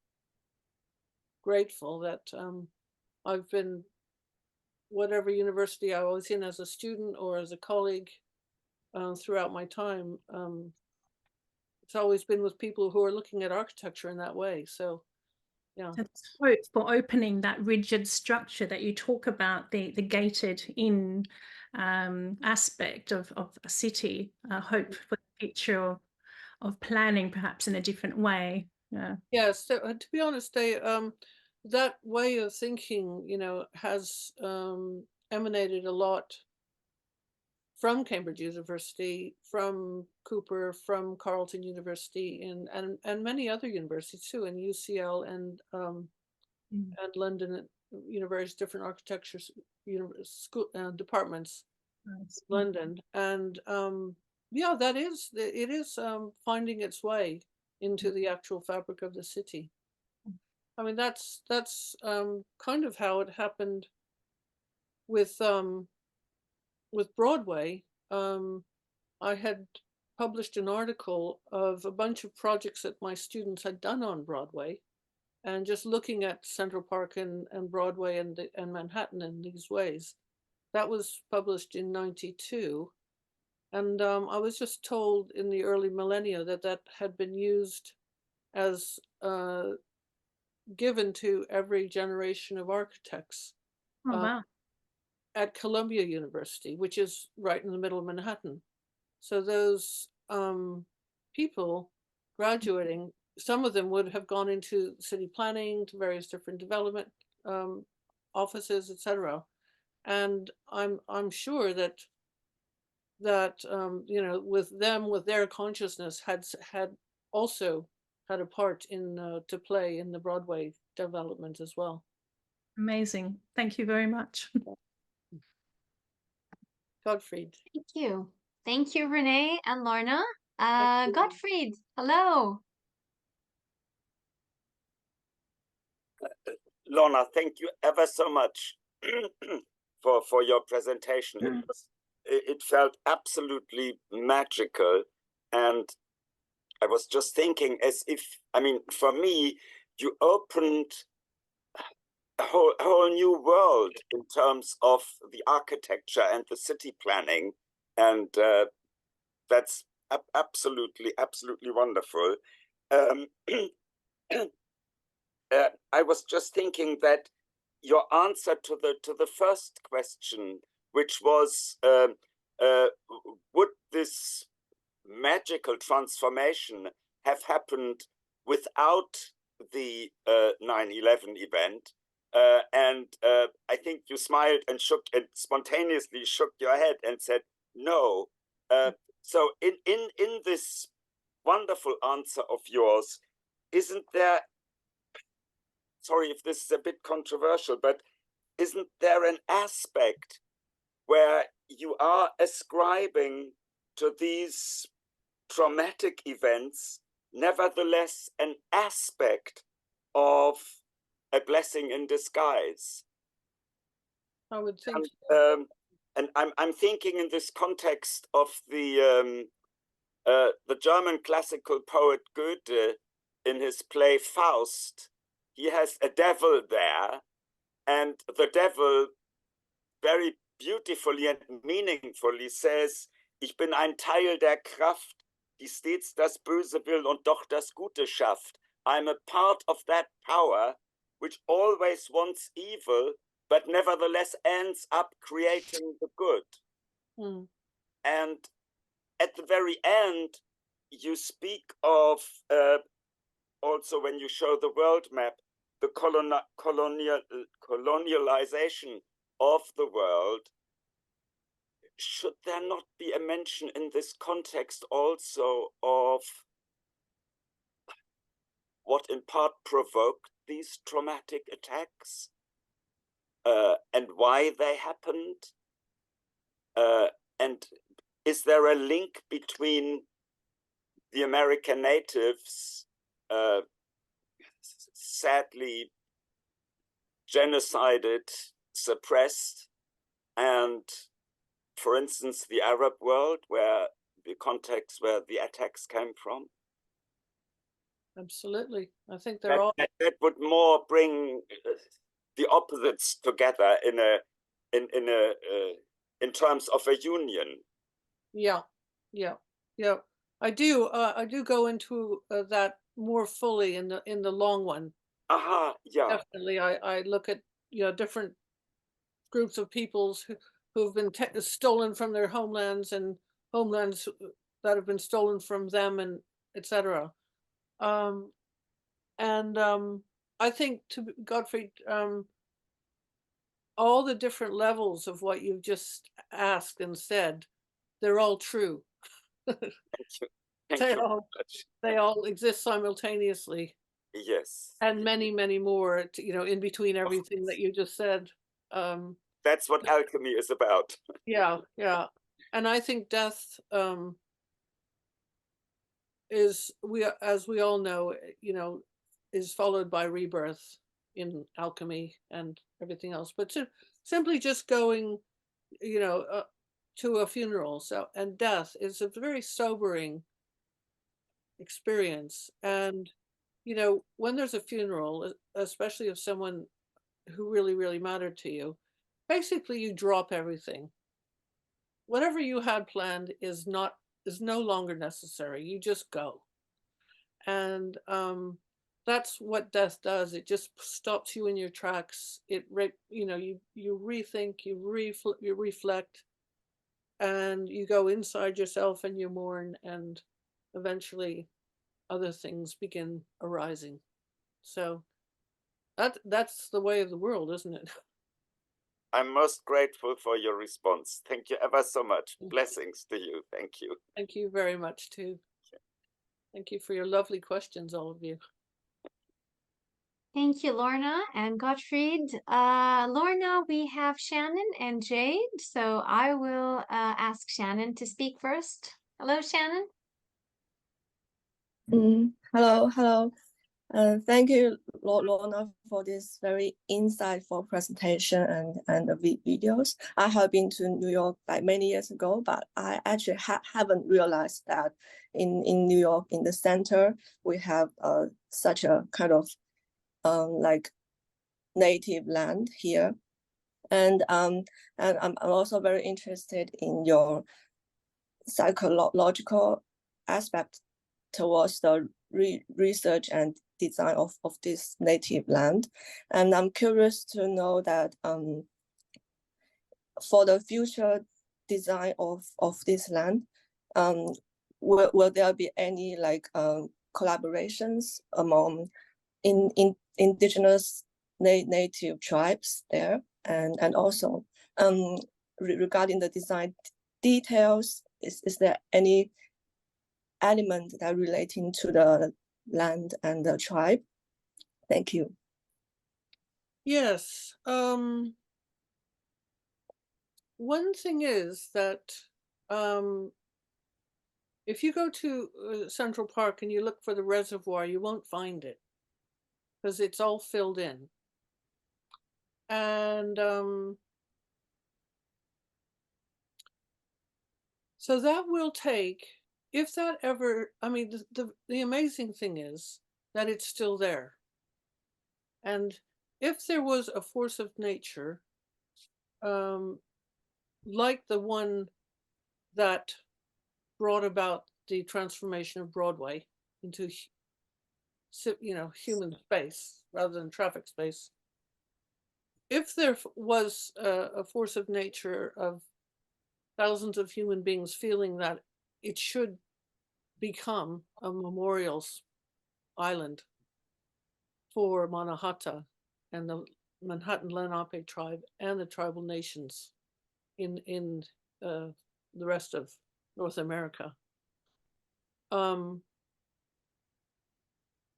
Speaker 2: grateful that I've been, whatever university I was in as a student or as a colleague, throughout my time. It's always been with people who are looking at architecture in that way. So, yeah.
Speaker 6: Let's hope for opening that rigid structure that you talk about, the gated in aspect of a city. Hope for the future of planning, perhaps in a different way. Yeah.
Speaker 2: Yes. So, to be honest, that way of thinking, has emanated a lot from Cambridge University, from Cooper, from Carleton University, and many other universities too, and UCL and London, various different architecture school departments,
Speaker 6: Nice.
Speaker 2: London, and yeah, it is finding its way into the actual fabric of the city. I mean, that's kind of how it happened with Broadway. I had published an article of a bunch of projects that my students had done on Broadway, and just looking at Central Park and Broadway and Manhattan in these ways. That was published in '92, and I was just told in the early millennia that that had been used as given to every generation of architects
Speaker 6: Oh,
Speaker 2: uh,
Speaker 6: wow.
Speaker 2: at Columbia University, which is right in the middle of Manhattan. So those people graduating, some of them would have gone into city planning, to various different development um, offices, etc. And I'm sure that with them, with their consciousness, had also had a part in to play in the Broadway development as well.
Speaker 6: Amazing. Thank you very much.
Speaker 2: Gottfried.
Speaker 1: Thank you. Thank you, Renee and Lorna.
Speaker 2: Thank you.
Speaker 1: Gottfried, hello.
Speaker 7: Lorna, thank you ever so much for your presentation. It felt absolutely magical, and I was just thinking, as if, I mean, for me, you opened a whole new world in terms of the architecture and the city planning, and that's absolutely wonderful. I was just thinking that your answer to the first question, which was, would this magical transformation have happened without the 9/11 event? And I think you smiled and spontaneously shook your head and said no. So in this wonderful answer of yours, isn't there, sorry if this is a bit controversial, but isn't there an aspect where you are ascribing to these traumatic events, nevertheless, an aspect of a blessing in disguise?
Speaker 2: I would think.
Speaker 7: And I'm thinking in this context of the German classical poet Goethe, in his play Faust. He has a devil there, and the devil very beautifully and meaningfully says, ich bin ein Teil der Kraft, die stets das Böse will und doch das Gute schafft. I'm a part of that power which always wants evil, but nevertheless ends up creating the good. And at the very end, you speak of, also when you show the world map, the colonialization of the world, should there not be a mention in this context also of what in part provoked these traumatic attacks and why they happened? And is there a link between the American natives sadly genocided, suppressed, and, for instance, the Arab world, where the context where the attacks came from?
Speaker 2: Absolutely. I think they're all
Speaker 7: that would more bring the opposites together in terms of a union.
Speaker 2: yeah, yeah, yeah. I do go into that more fully in the long one.
Speaker 7: Aha, yeah.
Speaker 2: Definitely, I look at different groups of peoples who've been stolen from their homelands and homelands that have been stolen from them, and etc. I think, to Gottfried, all the different levels of what you've just asked and said, they're all true.
Speaker 7: Thank you. Thank
Speaker 2: They
Speaker 7: you
Speaker 2: all
Speaker 7: very much.
Speaker 2: they all exist simultaneously,
Speaker 7: Yes.
Speaker 2: and many, many more, in between everything that you just said.
Speaker 7: That's what alchemy is about.
Speaker 2: Yeah, yeah. And I think death is, as we all know, is followed by rebirth in alchemy and everything else. But simply just going, to a funeral, and death is a very sobering experience. And when there's a funeral, especially of someone who really, really mattered to you, basically you drop everything. Whatever you had planned is no longer necessary. You just go. And that's what death does. It just stops you in your tracks. You rethink, you reflect, and you go inside yourself and you mourn, and eventually other things begin arising. So that's the way of the world, isn't it?
Speaker 7: I'm most grateful for your response. Thank you ever so much. Blessings to you. Thank you.
Speaker 2: Thank you very much, too. Thank you for your lovely questions, all of you.
Speaker 1: Thank you, Lorna and Gottfried. Lorna, we have Shannon and Jade, so I will ask Shannon to speak first. Hello, Shannon.
Speaker 8: Hello. Thank you, Lorna, for this very insightful presentation and the videos. I have been to New York like many years ago, but I actually haven't realized that in New York, in the center, we have such a kind of like native land here. And I'm also very interested in your psychological aspect towards the research and design of this native land. And I'm curious to know that for the future design of this land, will there be any like collaborations among indigenous native tribes there? And also regarding the design details, is there any element that relating to the land and the tribe? Thank you.
Speaker 2: Yes. One thing is that if you go to Central Park and you look for the reservoir, you won't find it because it's all filled in. And so that will take, if that ever, I mean, the amazing thing is that it's still there. And if there was a force of nature, like the one that brought about the transformation of Broadway into, human space rather than traffic space, if there was a force of nature of thousands of human beings feeling that it should become a memorial island, for Mannahatta and the Manhattan Lenape Tribe and the tribal nations in the rest of North America.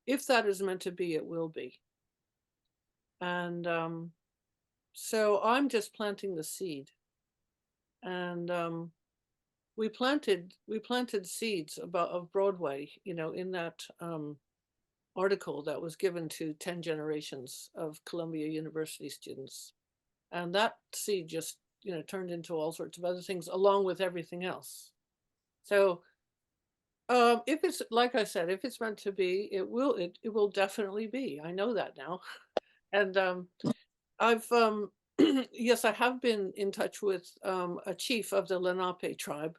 Speaker 2: If that is meant to be, it will be. And so I'm just planting the seed. And we planted seeds of Broadway, you know, in that article that was given to 10 generations of Columbia University students. And that seed just, you know, turned into all sorts of other things along with everything else. So if it's, like I said, if it's meant to be, it will definitely be. I know that now. And I've yes, I have been in touch with a chief of the Lenape tribe,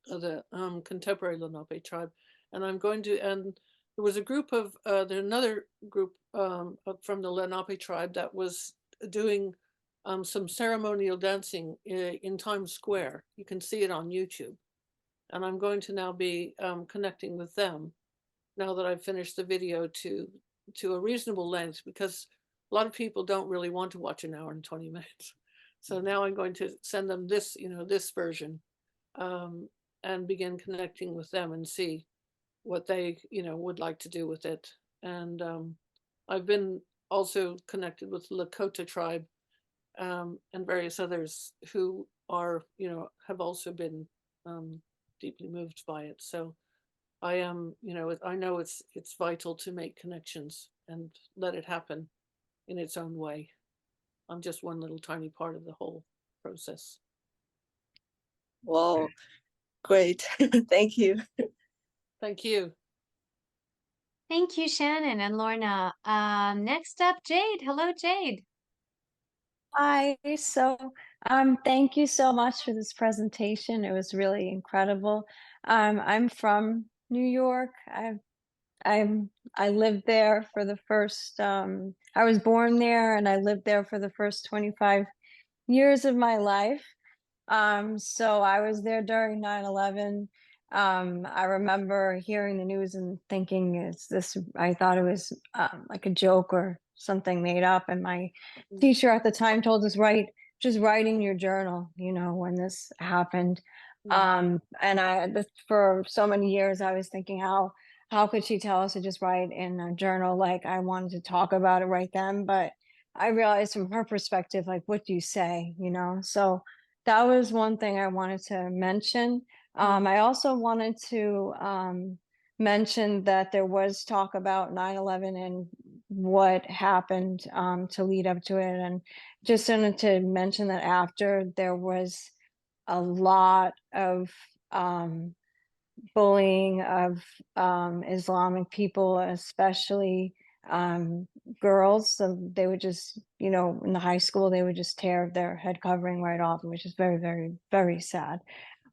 Speaker 2: the contemporary Lenape tribe, and I'm going to, and there was a group of there's another group from the Lenape tribe that was doing some ceremonial dancing in Times Square. You can see it on YouTube, and I'm going to now be connecting with them now that I've finished the video to a reasonable length, because a lot of people don't really want to watch an hour and 20 minutes. So now I'm going to send them this, you know, this version, and begin connecting with them and see what they, you know, would like to do with it. And I've been also connected with the Lakota tribe and various others who are, you know, have also been deeply moved by it. So I am, you know, I know it's vital to make connections and let it happen in its own way. I'm just one little tiny part of the whole process.
Speaker 8: Wow, great. Thank you.
Speaker 2: Thank you.
Speaker 1: Thank you, Shannon and Lorna. Next up, Jade. Hello, Jade.
Speaker 9: Hi, so thank you so much for this presentation. It was really incredible. I'm from New York. I lived there for the first I was born there and I lived there for the first 25 years of my life. So I was there during 9/11. I remember hearing the news and thinking, is this, I thought it was like a joke or something made up. And my teacher at the time told us, just write in your journal, you know, when this happened. And for so many years, I was thinking, how could she tell us to just write in a journal? Like, I wanted to talk about it right then, but I realized from her perspective, like, what do you say, you know? So that was one thing I wanted to mention. I also wanted to mention that there was talk about 9/11 and what happened to lead up to it. And just wanted to mention that after, there was a lot of bullying of Islamic people, especially girls. So they would just, you know, in the high school, they would just tear their head covering right off, which is very, very, very sad.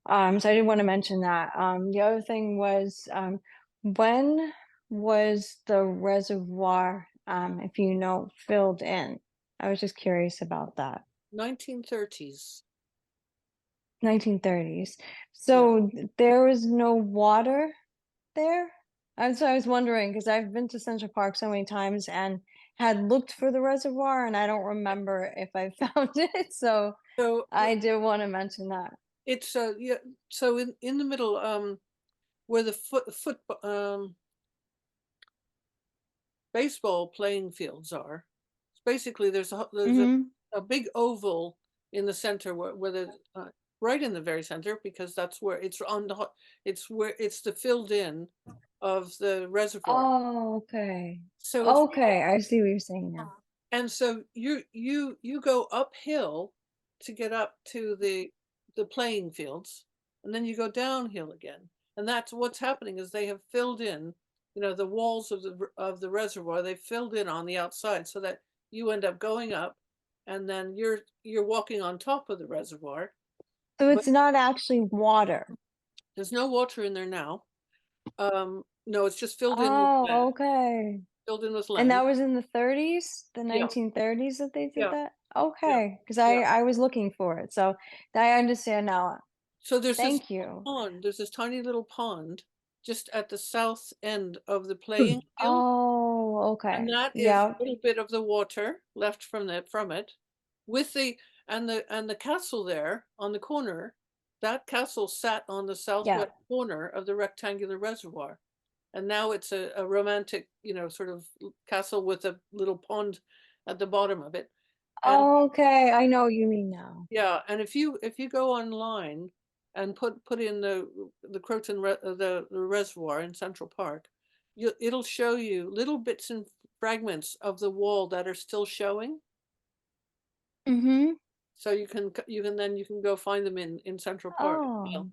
Speaker 9: So I did want to mention that. The other thing was, when was the reservoir, if you know, filled in? I was just curious about that.
Speaker 2: 1930s.
Speaker 9: 1930s. So there was no water there? And so I was wondering, because I've been to Central Park so many times and had looked for the reservoir, and I don't remember if I found it. So I did want to mention that.
Speaker 2: It's yeah. So in the middle, where the baseball playing fields are, basically there's a big oval in the center where the right in the very center, because that's where it's on the it's the filled in of the reservoir.
Speaker 9: Oh, okay.
Speaker 2: So
Speaker 9: Okay, I see what you're saying now.
Speaker 2: And so you go uphill to get up to the playing fields, and then you go downhill again. And that's what's happening, is they have filled in, you know, the walls of the reservoir. They've filled in on the outside so that you end up going up, and then you're walking on top of the reservoir.
Speaker 9: So it's not actually water.
Speaker 2: There's no water in there now. No, it's just filled in with land.
Speaker 9: Oh, okay.
Speaker 2: Filled in with land.
Speaker 9: And that was in the 30s, the 1930s that they did that? Okay, because I was looking for it. So I understand now.
Speaker 2: So there's
Speaker 9: Thank
Speaker 2: this
Speaker 9: you.
Speaker 2: pond. There's this tiny little pond just at the south end of the playing field.
Speaker 9: Oh, Oh,
Speaker 2: And
Speaker 9: okay.
Speaker 2: that is a
Speaker 9: Yep.
Speaker 2: little bit of the water left from it, with the castle there on the corner. That castle sat on the
Speaker 9: Yeah.
Speaker 2: southwest corner of the rectangular reservoir. And now it's a romantic, sort of castle with a little pond at the bottom of it. And
Speaker 9: Okay, I know what you mean now.
Speaker 2: yeah, and if you go online and put in the the reservoir in Central Park, it'll show you little bits and fragments of the wall that are still showing.
Speaker 9: Mm-hmm.
Speaker 2: So you can go find them in Central Park.
Speaker 9: Oh.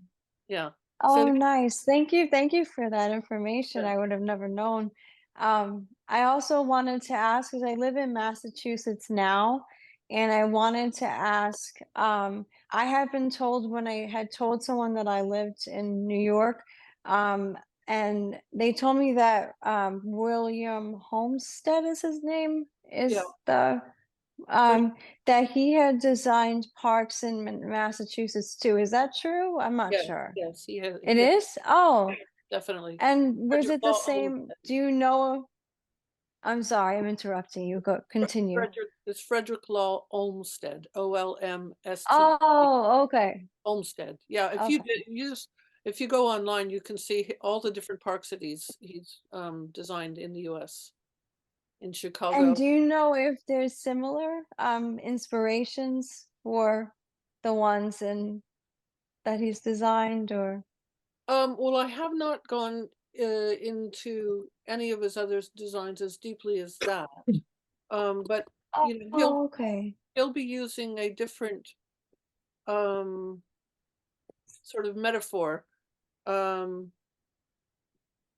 Speaker 2: Yeah. So
Speaker 9: Oh, nice. Thank you for that information.
Speaker 2: yeah,
Speaker 9: I would have never known. I also wanted to ask, because I live in Massachusetts now, and I wanted to ask, I had been told when I had told someone that I lived in New York, um, and they told me that William Homestead is his name,
Speaker 2: yeah,
Speaker 9: is the
Speaker 2: for
Speaker 9: um, that he had designed parks in Massachusetts too. Is that true? I'm not
Speaker 2: yeah,
Speaker 9: sure.
Speaker 2: yes,
Speaker 9: It
Speaker 2: yeah,
Speaker 9: is? Oh,
Speaker 2: definitely.
Speaker 9: and was
Speaker 2: Frederick
Speaker 9: it the
Speaker 2: Law
Speaker 9: same? Do you know? I'm sorry, I'm interrupting you. Go continue.
Speaker 2: Frederick Law Olmsted, Olmst.
Speaker 9: Oh, okay.
Speaker 2: Olmsted. Yeah,
Speaker 9: Okay.
Speaker 2: if you go online, you can see all the different parks that he's designed in the U.S. in
Speaker 9: And
Speaker 2: Chicago.
Speaker 9: do you know if there's similar inspirations for the ones in that he's designed or
Speaker 2: Well, I have not gone into any of his other designs as deeply as that. But
Speaker 9: Oh,
Speaker 2: he'll
Speaker 9: oh, okay.
Speaker 2: he'll be using a different um sort of metaphor, um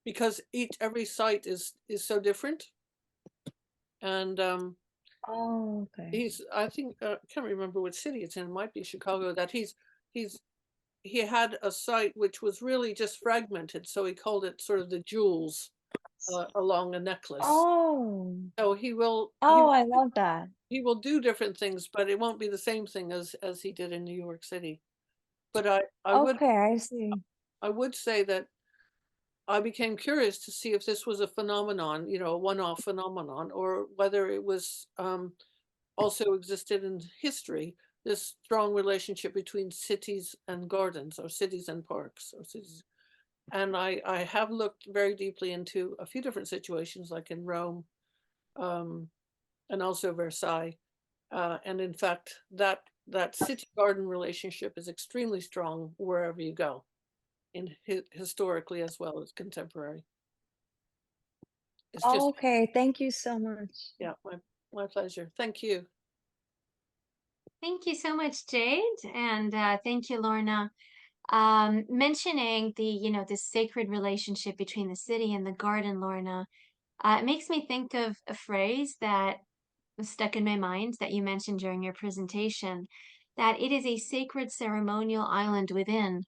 Speaker 2: because every site is so different. And
Speaker 9: Oh, okay.
Speaker 2: I think, I can't remember which city it's in. It might be Chicago. That he's he had a site which was really just fragmented, so he called it sort of the jewels along a necklace.
Speaker 9: Oh.
Speaker 2: So he will
Speaker 9: Oh, I love that.
Speaker 2: he will do different things, but it won't be the same thing as he did in New York City. But
Speaker 9: Okay, I see.
Speaker 2: I would say that I became curious to see if this was a phenomenon, a one-off phenomenon, or whether it was also existed in history, this strong relationship between cities and gardens, or cities and parks, or cities. And I have looked very deeply into a few different situations, like in Rome, and also Versailles. And in fact, that city garden relationship is extremely strong wherever you go, historically as well as contemporary. It's just,
Speaker 9: Okay, thank you so much.
Speaker 2: yeah, my pleasure. Thank you.
Speaker 1: Thank you so much, Jade, and thank you, Lorna. Mentioning this sacred relationship between the city and the garden, Lorna, it makes me think of a phrase that was stuck in my mind that you mentioned during your presentation, that it is a sacred ceremonial island within.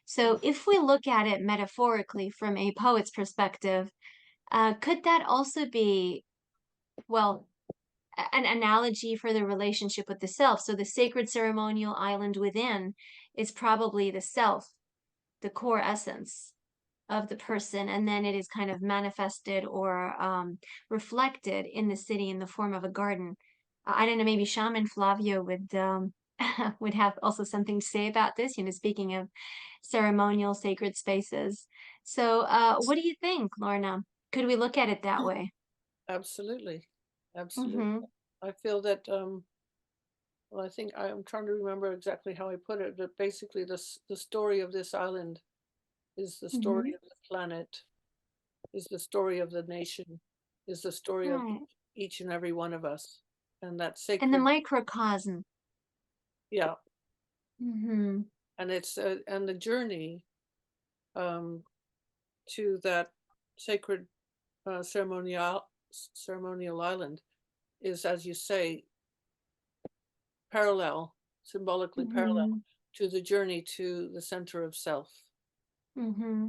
Speaker 1: So if we look at it metaphorically from a poet's perspective, could that also be, well, an analogy for the relationship with the self? So the sacred ceremonial island within is probably the self, the core essence of the person, and then it is kind of manifested or reflected in the city in the form of a garden. I don't know, maybe Shaman Flavio would would have also something to say about this, speaking of ceremonial sacred spaces. So what do you think, Lorna? Could we look at it that way?
Speaker 2: Absolutely. Absolutely.
Speaker 1: Mm-hmm.
Speaker 2: I feel that, well, I think I'm trying to remember exactly how I put it, but basically the story of this island is the
Speaker 1: Mm-hmm.
Speaker 2: story of the planet, is the story of the nation, is the story of
Speaker 1: Right.
Speaker 2: each and every one of us. And that
Speaker 1: And the
Speaker 2: sacred,
Speaker 1: microcosm.
Speaker 2: yeah.
Speaker 1: Mm-hmm.
Speaker 2: And and the journey um, to that sacred ceremonial island is, as you say, symbolically parallel
Speaker 1: Mm-hmm.
Speaker 2: to the journey to the center of self,
Speaker 1: Mm-hmm.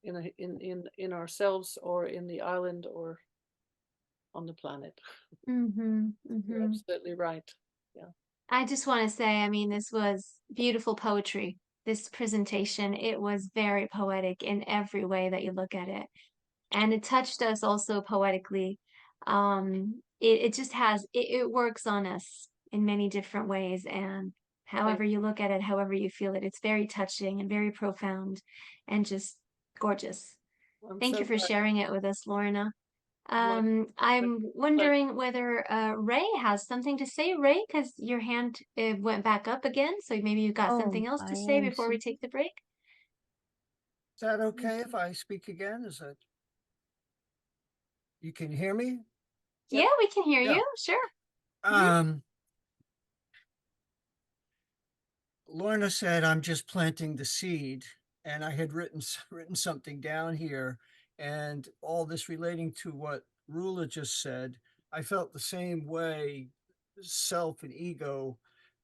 Speaker 2: in ourselves, or in the island, or on the planet.
Speaker 1: Mm-hmm.
Speaker 2: You're
Speaker 1: Mm-hmm.
Speaker 2: absolutely right. Yeah.
Speaker 1: I just want to say, I mean, this was beautiful poetry. This presentation, it was very poetic in every way that you look at it. And it touched us also poetically. It just has, it works on us in many different ways. And however you look at it, however you feel it, it's very touching and very profound and just gorgeous.
Speaker 2: I'm
Speaker 1: Thank
Speaker 2: so
Speaker 1: you for
Speaker 2: glad.
Speaker 1: sharing it with us, Lorna.
Speaker 2: My,
Speaker 1: I'm
Speaker 2: but
Speaker 1: wondering whether Ray has something to say, Ray, because your hand went back up again. So maybe you've got
Speaker 9: Oh,
Speaker 1: something else to
Speaker 9: I
Speaker 1: say
Speaker 9: am
Speaker 1: before we
Speaker 9: so
Speaker 1: take the break.
Speaker 5: Is that okay if I speak again? Is that, you can hear me?
Speaker 1: Yeah, we can hear
Speaker 5: Yeah.
Speaker 1: you. Sure.
Speaker 5: Um, Lorna said, I'm just planting the seed. And I had written something down here, and all this relating to what Rula just said. I felt the same way, self and ego.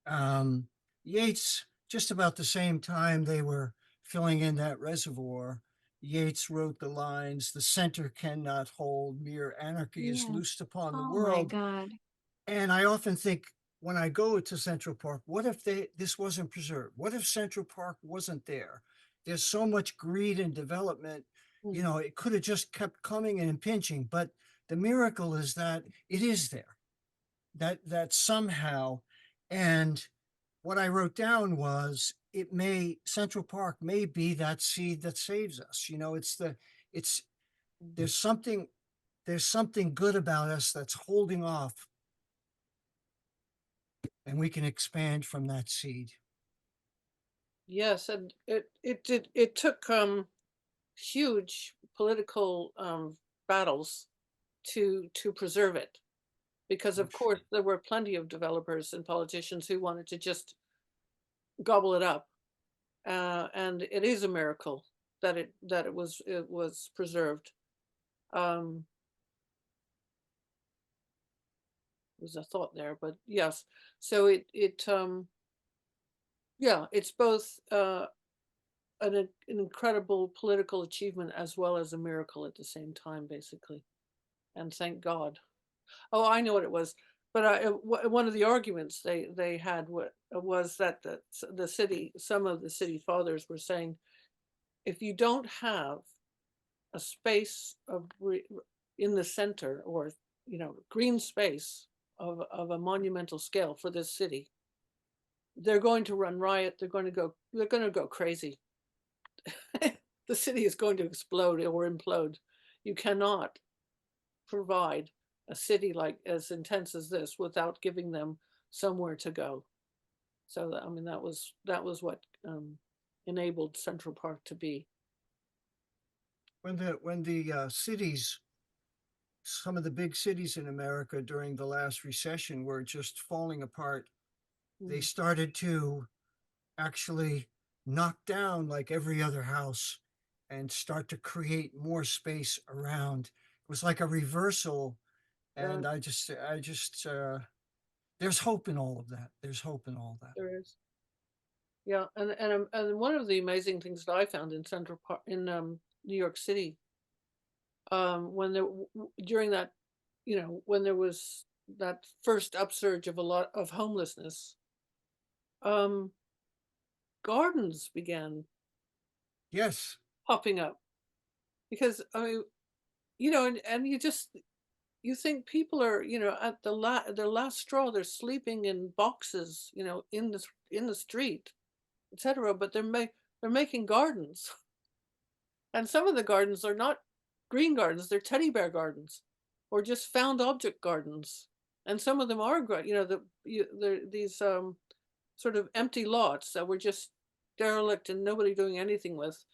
Speaker 5: Um, Yeats, just about the same time they were filling in that reservoir, Yeats wrote the lines, the center cannot hold, mere anarchy is
Speaker 1: Yes.
Speaker 5: loosed upon the
Speaker 1: Oh my
Speaker 5: world.
Speaker 1: God.
Speaker 5: And I often think, when I go to Central Park, what if this wasn't preserved? What if Central Park wasn't there? There's so much greed and development. You know, it could have just kept coming and impinging. But the miracle is that it is there. That somehow, and what I wrote down was, Central Park may be that seed that saves us. You know, it's there's something there's something good about us that's holding off, and we can expand from that seed.
Speaker 2: yes, and it took huge political battles to preserve it, because of course there were plenty of developers and politicians who wanted to just gobble it up, and it is a miracle that it was preserved. Um, was a thought there, but yes, so yeah, it's both an incredible political achievement as well as a miracle at the same time, basically, and thank God. Oh, I know what it was. But one of the arguments they had was that the city, some of the city fathers were saying, if you don't have a space in the center, or green space of a monumental scale for this city, they're going to run riot. They're going to go crazy. The city is going to explode or implode. You cannot provide a city like as intense as this without giving them somewhere to go. So I mean, that was what enabled Central Park to be.
Speaker 5: When the cities, some of the big cities in America during the last recession were just falling apart, they started to actually knock down like every other house and start to create more space around. It was like a reversal,
Speaker 2: Yeah,
Speaker 5: and I just there's hope in all of that. There's hope in all that.
Speaker 2: there is. Yeah, and one of the amazing things that I found in Central Park in New York City, when there during that, when there was that first upsurge of a lot of homelessness, um, gardens began
Speaker 5: Yes,
Speaker 2: popping up, because I mean, and you think people are, at their last straw, they're sleeping in boxes, in the street, etc. But they're making gardens, and some of the gardens are not green gardens; they're teddy bear gardens, or just found object gardens. And some of them are, these sort of empty lots that were just derelict and nobody doing anything with.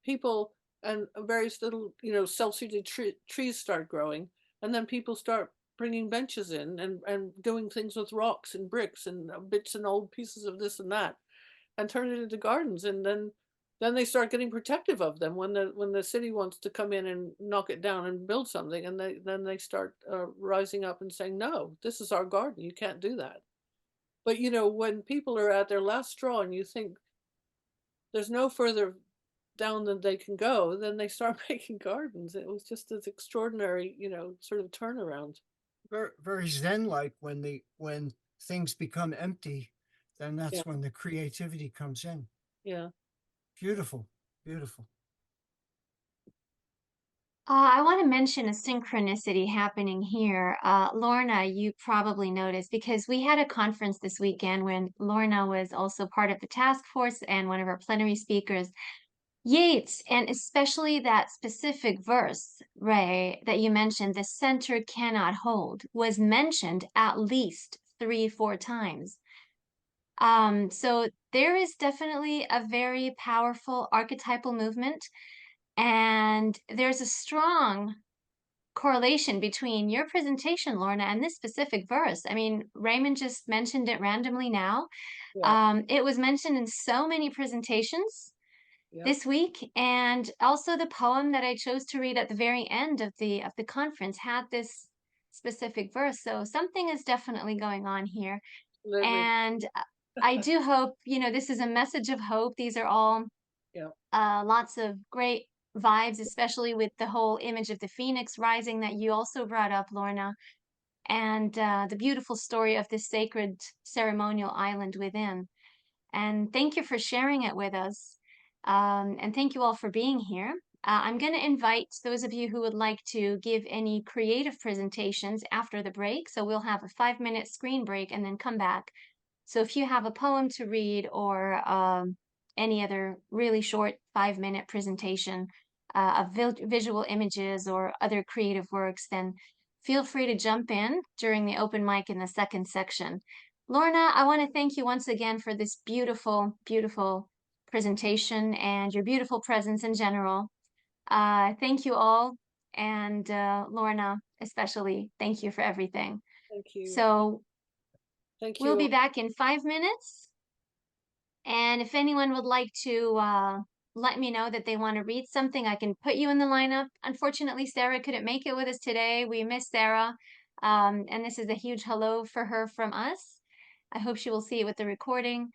Speaker 2: People and various little, self-seeded trees start growing, and then people start bringing benches in and doing things with rocks and bricks and bits and old pieces of this and that, and turn it into gardens. And then they start getting protective of them when the city wants to come in and knock it down and build something, and then they start rising up and saying, no, this is our garden, you can't do that. But when people are at their last straw and you think there's no further down than they can go, then they start making gardens. It was just this extraordinary, sort of turnaround.
Speaker 5: very, very Zen-like. When things become empty, then
Speaker 2: Yeah,
Speaker 5: that's when the creativity comes in.
Speaker 2: yeah.
Speaker 5: Beautiful, beautiful.
Speaker 1: I want to mention a synchronicity happening here. Lorna, you probably noticed because we had a conference this weekend when Lorna was also part of the task force and one of our plenary speakers. Yeats, and especially that specific verse, Ray, that you mentioned, the center cannot hold, was mentioned at least 3, 4 times. So there is definitely a very powerful archetypal movement, and there's a strong correlation between your presentation, Lorna, and this specific verse. I mean, Raymond just mentioned it randomly now.
Speaker 5: Yeah,
Speaker 1: It was mentioned in so many presentations
Speaker 5: yeah.
Speaker 1: this week, and also the poem that I chose to read at the very end of the conference had this specific verse. So something is definitely going on here.
Speaker 2: Absolutely.
Speaker 1: And I do hope, this is a message of hope. These are all
Speaker 5: Yeah.
Speaker 1: lots of great vibes, especially with the whole image of the phoenix rising that you also brought up, Lorna, and the beautiful story of this sacred ceremonial island within. And thank you for sharing it with us. And thank you all for being here. I'm going to invite those of you who would like to give any creative presentations after the break. So we'll have a 5-minute screen break and then come back. So if you have a poem to read or any other really short 5-minute presentation of visual images or other creative works, then feel free to jump in during the open mic in the second section. Lorna, I want to thank you once again for this beautiful, beautiful presentation and your beautiful presence in general. Thank you all. And Lorna, especially, thank you for everything.
Speaker 2: Thank you.
Speaker 1: So
Speaker 2: Thank
Speaker 1: we'll
Speaker 2: you.
Speaker 1: be back in 5 minutes. And if anyone would like to let me know that they want to read something, I can put you in the lineup. Unfortunately, Sarah couldn't make it with us today. We miss Sarah. And this is a huge hello for her from us. I hope she will see it with the recording.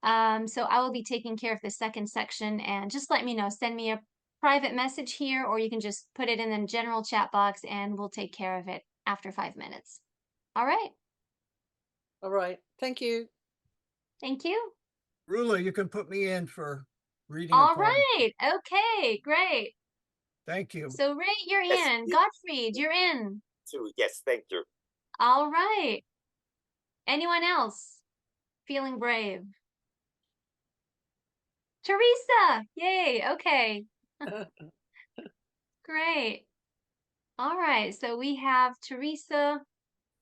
Speaker 1: So I will be taking care of the second section, and just let me know. Send me a private message here, or you can just put it in the general chat box and we'll take care of it after 5 minutes. All right.
Speaker 2: All right. Thank you.
Speaker 1: Thank you.
Speaker 5: Rula, you can put me in for reading a
Speaker 1: All
Speaker 5: poem.
Speaker 1: right. Okay, great.
Speaker 5: Thank you.
Speaker 1: So Ray, you're
Speaker 7: Yes,
Speaker 1: in.
Speaker 7: you
Speaker 1: Gottfried, you're in.
Speaker 7: too. Yes, thank you.
Speaker 1: All right. Anyone else feeling brave? Teresa, yay. Okay, great. All right, so we have Teresa,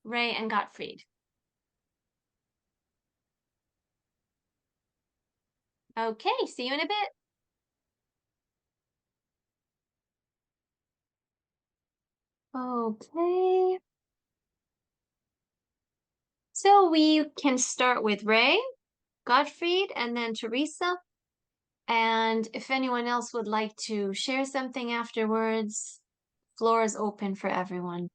Speaker 1: Ray, and Gottfried. Okay, see you in a bit. Okay. So we can start with Ray, Gottfried, and then Teresa. And if anyone else would like to share something afterwards, floor is open for everyone.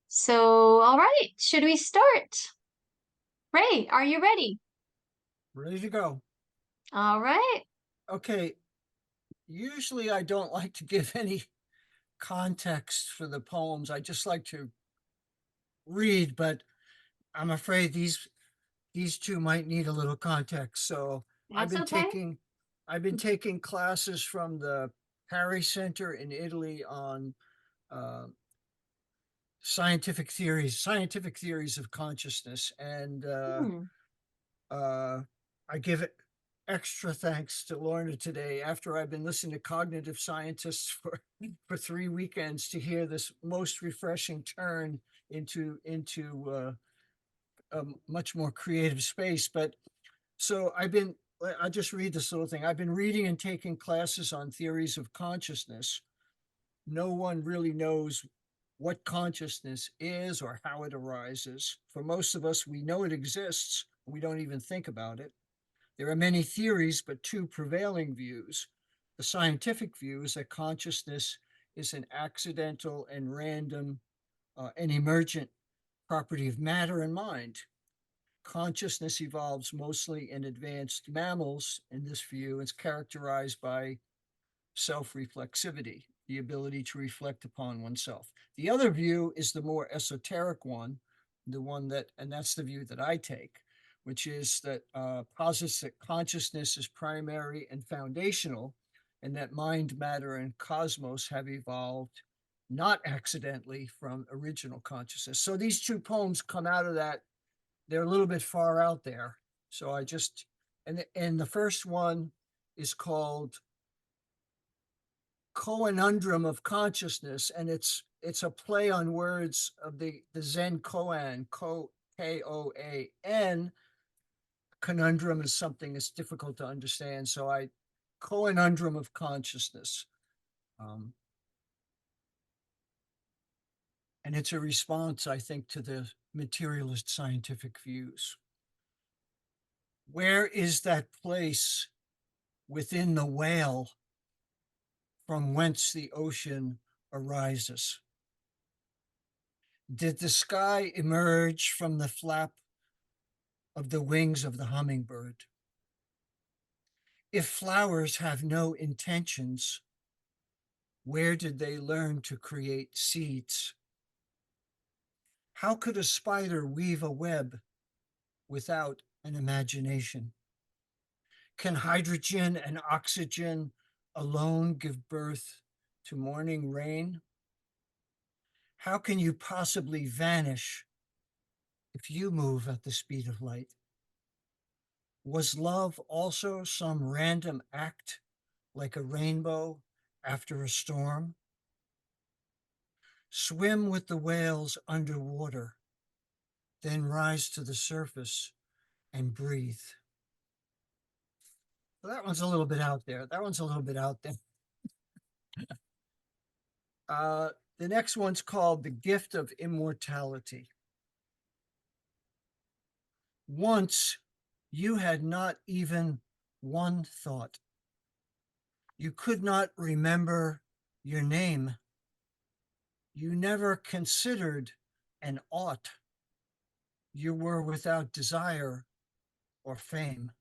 Speaker 1: So, all right, should we start? Ray, are you ready?
Speaker 5: Ready to go.
Speaker 1: All right.
Speaker 5: Okay. Usually I don't like to give any context for the poems. I just like to read, but I'm afraid these two might need a little context. So I've
Speaker 1: That's
Speaker 5: been
Speaker 1: okay.
Speaker 5: taking I've been taking classes from the Harry Center in Italy on uh, scientific theories of consciousness, and
Speaker 1: Hmm.
Speaker 5: I give it extra thanks to Lorna today after I've been listening to cognitive scientists for 3 weekends to hear this most refreshing turn into a much more creative space. But so I'll just read this little thing. I've been reading and taking classes on theories of consciousness. No one really knows what consciousness is or how it arises. For most of us, we know it exists. We don't even think about it. There are many theories, but two prevailing views. The scientific view is that consciousness is an accidental and random and emergent property of matter and mind. Consciousness evolves mostly in advanced mammals. In this view, it's characterized by self-reflexivity, the ability to reflect upon oneself. The other view is the more esoteric one, and that's the view that I take, which is that posits that consciousness is primary and foundational, and that mind, matter, and cosmos have evolved not accidentally from original consciousness. So these two poems come out of that. They're a little bit far out there. So I just, and the first one is called Conundrum of Consciousness, and it's a play on words of the Zen koan, Koan. Conundrum is something that's difficult to understand, so I Conundrum of Consciousness. And it's a response, I think, to the materialist scientific views. Where is that place within the whale from whence the ocean arises? Did the sky emerge from the flap of the wings of the hummingbird? If flowers have no intentions, where did they learn to create seeds? How could a spider weave a web without an imagination? Can hydrogen and oxygen alone give birth to morning rain? How can you possibly vanish if you move at the speed of light? Was love also some random act like a rainbow after a storm? Swim with the whales underwater, then rise to the surface and breathe. Well, that one's a little bit out there. The next one's called The Gift of Immortality. Once you had not even one thought. You could not remember your name. You never considered an ought. You were without desire or fame.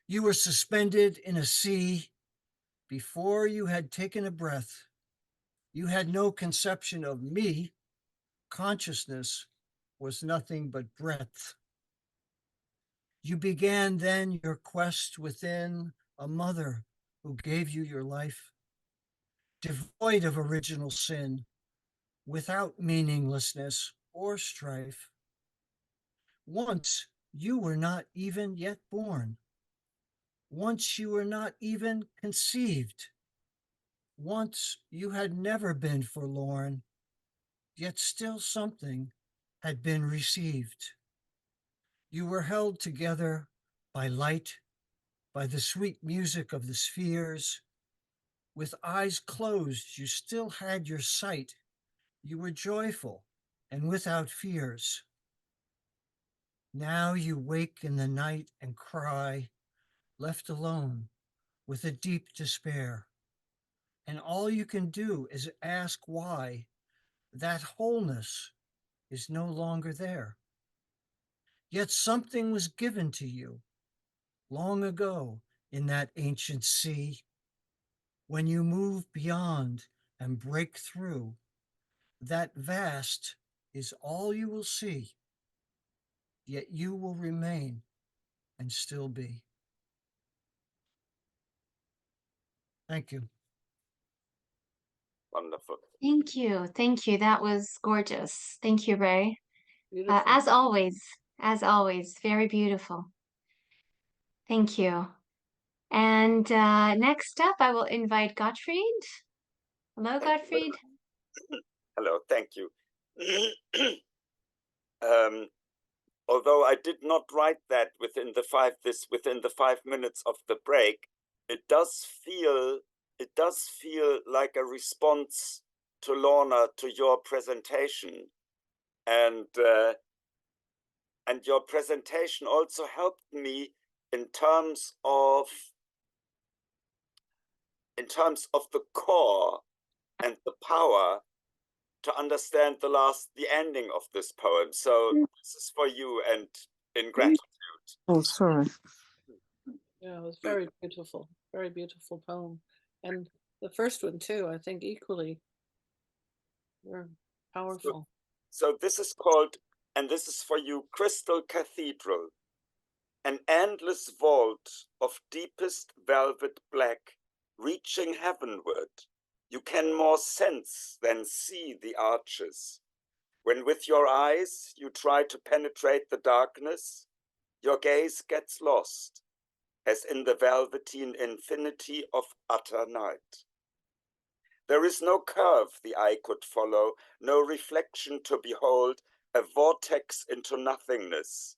Speaker 5: You were suspended in a sea before you had taken a breath. You had no conception of me. Consciousness was nothing but breath. You began then your quest within a mother who gave you your life, devoid of original sin, without meaninglessness or strife. Once you were not even yet born. Once you were not even conceived. Once you had never been forlorn, yet still something had been received. You were held together by light, by the sweet music of the spheres. With eyes closed, you still had your sight. You were joyful and without fears. Now you wake in the night and cry, left alone with a deep despair. And all you can do is ask why that wholeness is no longer there. Yet something was given to you long ago in that ancient sea. When you move beyond and break through, that vast is all you will see, yet you will remain and still be. Thank you.
Speaker 7: Wonderful.
Speaker 1: Thank you. Thank you. That was gorgeous. Thank you, Ray.
Speaker 2: Beautiful.
Speaker 1: As always, very beautiful. Thank you. And next up, I will invite Gottfried. Hello, Gottfried.
Speaker 7: Hello, thank you. Although I did not write that within the 5 minutes of the break, it does feel like a response to Lorna, to your presentation, and your presentation also helped me in terms of the core and the power to understand the ending of this poem. So this is for you and in gratitude.
Speaker 4: Oh, sorry.
Speaker 2: Yeah, it was very beautiful poem. And the first one too, I think equally. They're powerful.
Speaker 7: So this is called, and this is for you, Crystal Cathedral. an endless vault of deepest velvet black reaching heavenward. You can more sense than see the arches. When with your eyes you try to penetrate the darkness, your gaze gets lost, as in the velveteen infinity of utter night. There is no curve the eye could follow, no reflection to behold, a vortex into nothingness,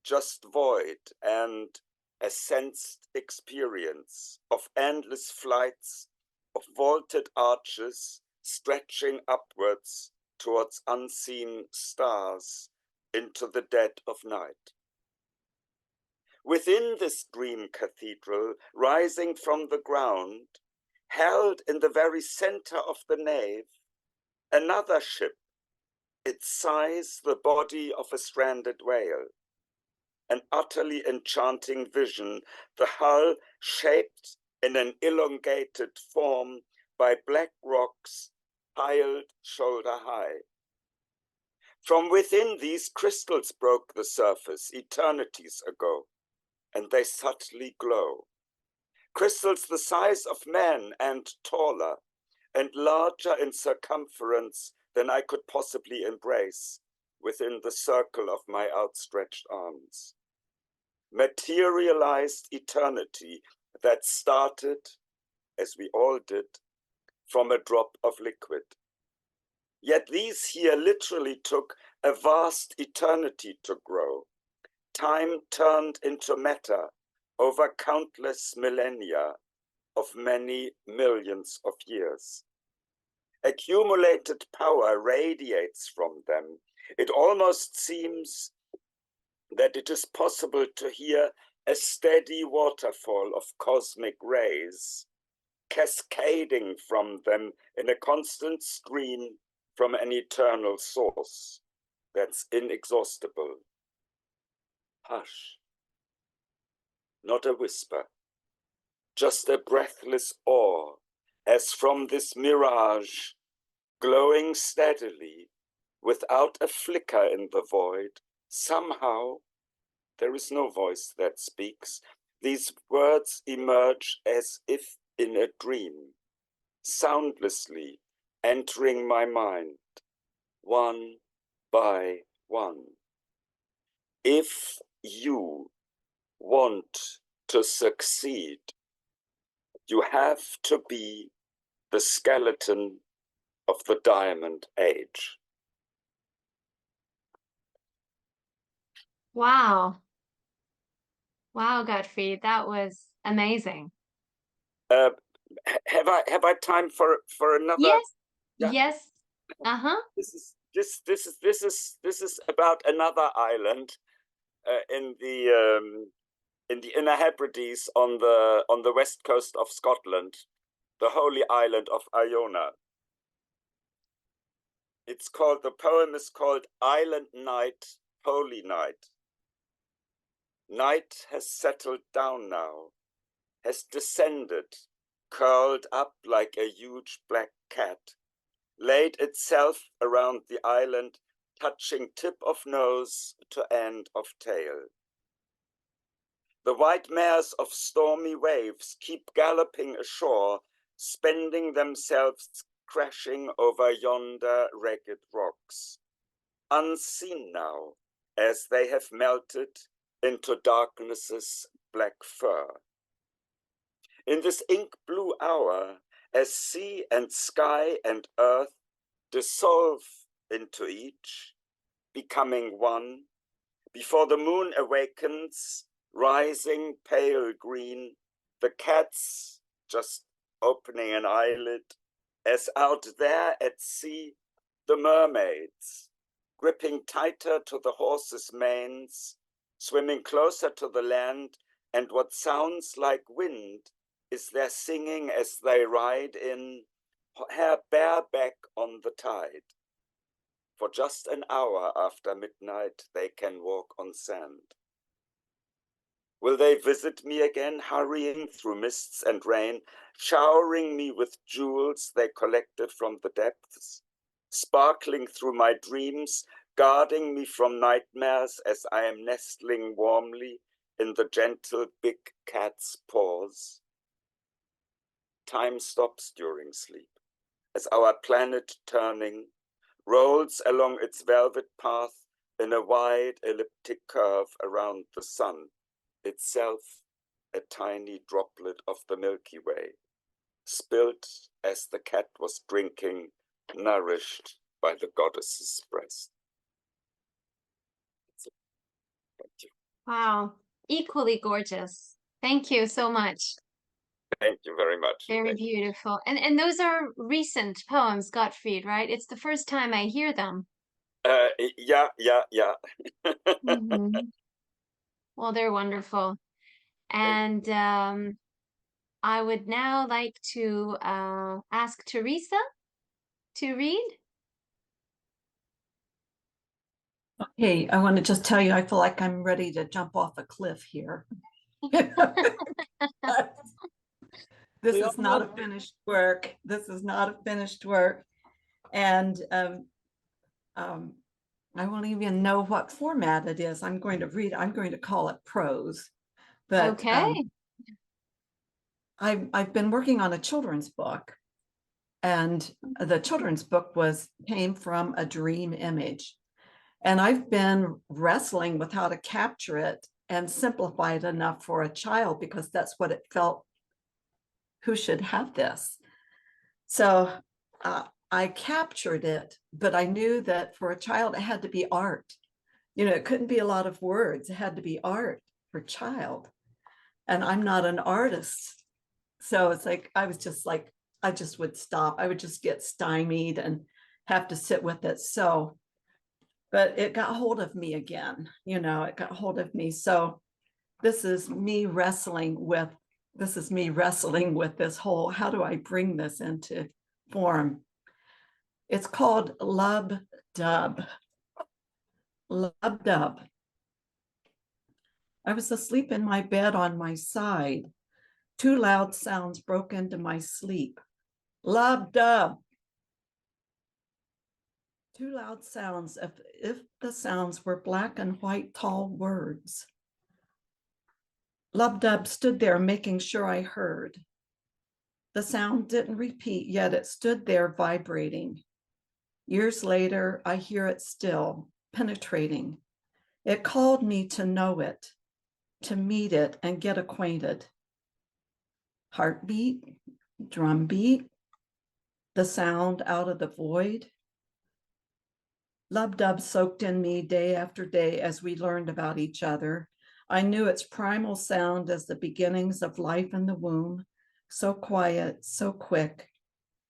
Speaker 7: just void and a sensed experience of endless flights, of vaulted arches stretching upwards towards unseen stars into the dead of night. Within this dream cathedral, rising from the ground, held in the very center of the nave, another ship, its size the body of a stranded whale. An utterly enchanting vision, the hull shaped in an elongated form by black rocks piled shoulder high. From within, these crystals broke the surface eternities ago, and they subtly glow. Crystals the size of man and taller, and larger in circumference than I could possibly embrace within the circle of my outstretched arms. Materialized eternity that started, as we all did, from a drop of liquid. Yet these here literally took a vast eternity to grow. Time turned into matter over countless millennia of many millions of years. Accumulated power radiates from them. It almost seems that it is possible to hear a steady waterfall of cosmic rays cascading from them in a constant stream from an eternal source that's inexhaustible. Hush. Not a whisper, just a breathless awe as from this mirage, glowing steadily, without a flicker in the void, somehow, there is no voice that speaks. These words emerge as if in a dream, soundlessly entering my mind, one by one. If you want to succeed, you have to be the skeleton of the Diamond Age.
Speaker 1: Wow. Wow, Gottfried, that was amazing.
Speaker 7: Have I time for another?
Speaker 1: Yes.
Speaker 7: Yeah.
Speaker 1: Yes. Uh-huh.
Speaker 7: This is about another island in the Inner Hebrides on the west coast of Scotland, the holy island of Iona. The poem is called Island Night, Holy Night. Night has settled down now, has descended, curled up like a huge black cat, laid itself around the island, touching tip of nose to end of tail. The white mares of stormy waves keep galloping ashore, spending themselves crashing over yonder ragged rocks, unseen now as they have melted into darkness's black fur. In this ink blue hour, as sea and sky and earth dissolve into each, becoming one, before the moon awakens, rising pale green, the cat's just opening an eyelid, as out there at sea, the mermaids, gripping tighter to the horses' manes, swimming closer to the land, and what sounds like wind is their singing as they ride in, hair bareback on the tide. For just an hour after midnight, they can walk on sand. Will they visit me again, hurrying through mists and rain, showering me with jewels they collected from the depths, sparkling through my dreams, guarding me from nightmares as I am nestling warmly in the gentle big cat's paws. Time stops during sleep, as our planet turning rolls along its velvet path in a wide elliptic curve around the sun, itself a tiny droplet of the Milky Way, spilt as the cat was drinking, nourished by the goddess's breast. Thank you.
Speaker 1: Wow, equally gorgeous. Thank you so much.
Speaker 7: Thank you very much.
Speaker 1: Very beautiful. And those are recent poems, Gottfried, right? It's the first time I hear them.
Speaker 7: Yeah.
Speaker 1: Mhm. Well, they're wonderful. And I would now like to ask Teresa to read.
Speaker 4: Hey, I want to just tell you, I feel like I'm ready to jump off a cliff here. This is not a finished work. This is not a finished work. And I won't even know what format it is. I'm going to call it prose. But
Speaker 1: Okay.
Speaker 4: I've been working on a children's book, and the children's book came from a dream image. And I've been wrestling with how to capture it and simplify it enough for a child, because that's what it felt. Who should have this? So I captured it, but I knew that for a child, it had to be art. You know, it couldn't be a lot of words. It had to be art for a child. And I'm not an artist. So it's like, I just would stop. I would just get stymied and have to sit with it. So, but it got hold of me again, it got hold of me. So this is me wrestling with this whole, how do I bring this into form? It's called Lub Dub. Lub Dub. I was asleep in my bed on my side. Two loud sounds broke into my sleep. Lub Dub. Two loud sounds, if the sounds were black and white tall words. Lub Dub stood there making sure I heard. The sound didn't repeat, yet it stood there vibrating. Years later, I hear it still, penetrating. It called me to know it, to meet it and get acquainted. Heartbeat, drum beat, the sound out of the void. Lub Dub soaked in me day after day as we learned about each other. I knew its primal sound as the beginnings of life in the womb, so quiet, so quick,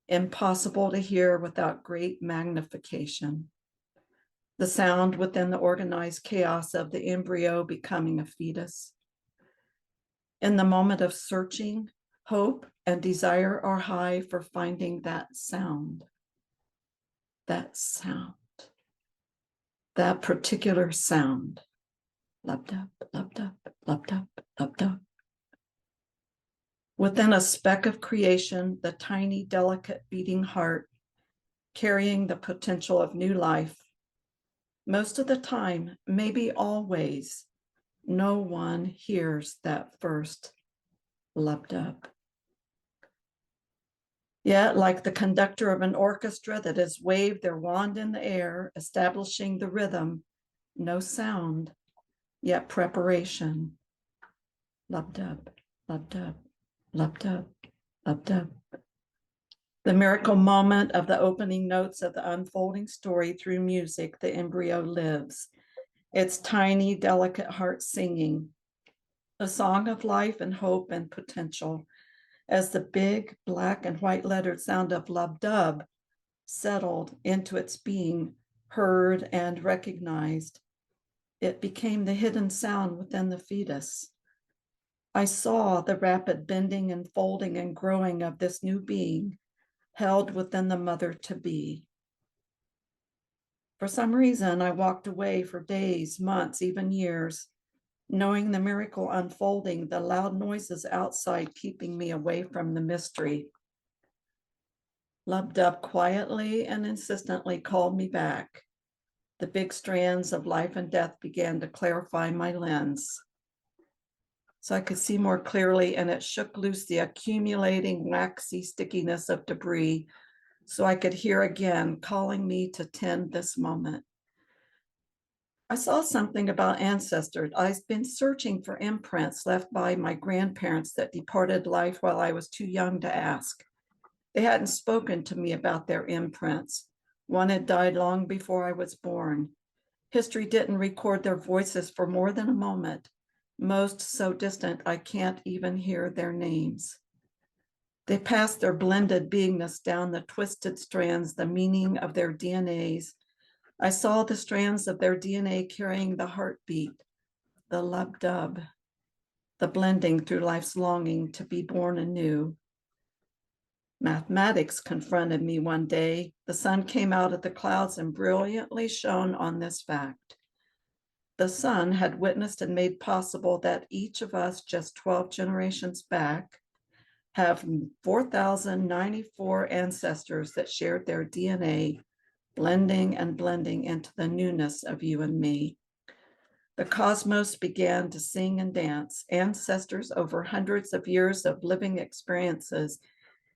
Speaker 4: impossible to hear without great magnification. The sound within the organized chaos of the embryo becoming a fetus. In the moment of searching, hope and desire are high for finding that sound, that particular sound. Lub Dub, Lub Dub, Lub Dub, Lub Dub. Within a speck of creation, the tiny, delicate beating heart, carrying the potential of new life. Most of the time, maybe always, no one hears that first Lub Dub. Yet, like the conductor of an orchestra that has waved their wand in the air, establishing the rhythm, no sound, yet preparation. Lub Dub, Lub Dub, Lub Dub, Lub Dub. The miracle moment of the opening notes of the unfolding story through music, the embryo lives. Its tiny, delicate heart singing, a song of life and hope and potential. As the big black and white lettered sound of Lub Dub settled into its being, heard and recognized, it became the hidden sound within the fetus. I saw the rapid bending and folding and growing of this new being held within the mother-to-be. For some reason, I walked away for days, months, even years, knowing the miracle unfolding, the loud noises outside keeping me away from the mystery. Lub Dub quietly and insistently called me back. The big strands of life and death began to clarify my lens. so I could see more clearly, and it shook loose the accumulating waxy stickiness of debris so I could hear again, calling me to tend this moment. I saw something about ancestors. I've been searching for imprints left by my grandparents that departed life while I was too young to ask. They hadn't spoken to me about their imprints. One had died long before I was born. History didn't record their voices for more than a moment, most so distant I can't even hear their names. They passed their blended beingness down the twisted strands, the meaning of their DNAs. I saw the strands of their DNA carrying the heartbeat, the lub-dub, the blending through life's longing to be born anew. Mathematics confronted me one day. The sun came out of the clouds and brilliantly shone on this fact. The sun had witnessed and made possible that each of us just 12 generations back have 4,094 ancestors that shared their DNA, blending and blending into the newness of you and me. The cosmos began to sing and dance, ancestors over hundreds of years of living experiences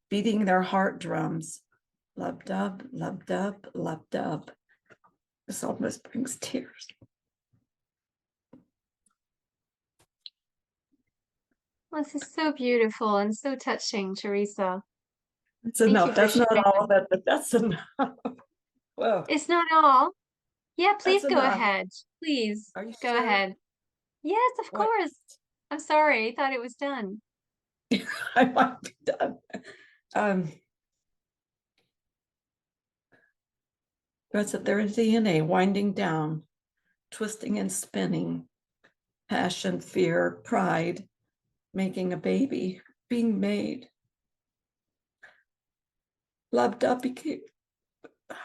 Speaker 4: beating their heart drums. Lub-dub, lub-dub, lub-dub. This almost brings tears.
Speaker 1: Well, this is so beautiful and so touching, Teresa.
Speaker 4: It's
Speaker 1: Thank you
Speaker 4: enough.
Speaker 1: for
Speaker 4: That's not
Speaker 1: sharing.
Speaker 4: all of it, but that's enough. Well,
Speaker 1: It's not all. Yeah,
Speaker 4: that's
Speaker 1: please go
Speaker 4: enough.
Speaker 1: ahead. Please
Speaker 4: Are you
Speaker 1: go
Speaker 4: sure?
Speaker 1: ahead. Yes, of
Speaker 4: What?
Speaker 1: course. I'm sorry. I thought it was done.
Speaker 4: I might be done. That's their DNA winding down, twisting and spinning, passion, fear, pride, making a baby, being made. Loved up, became,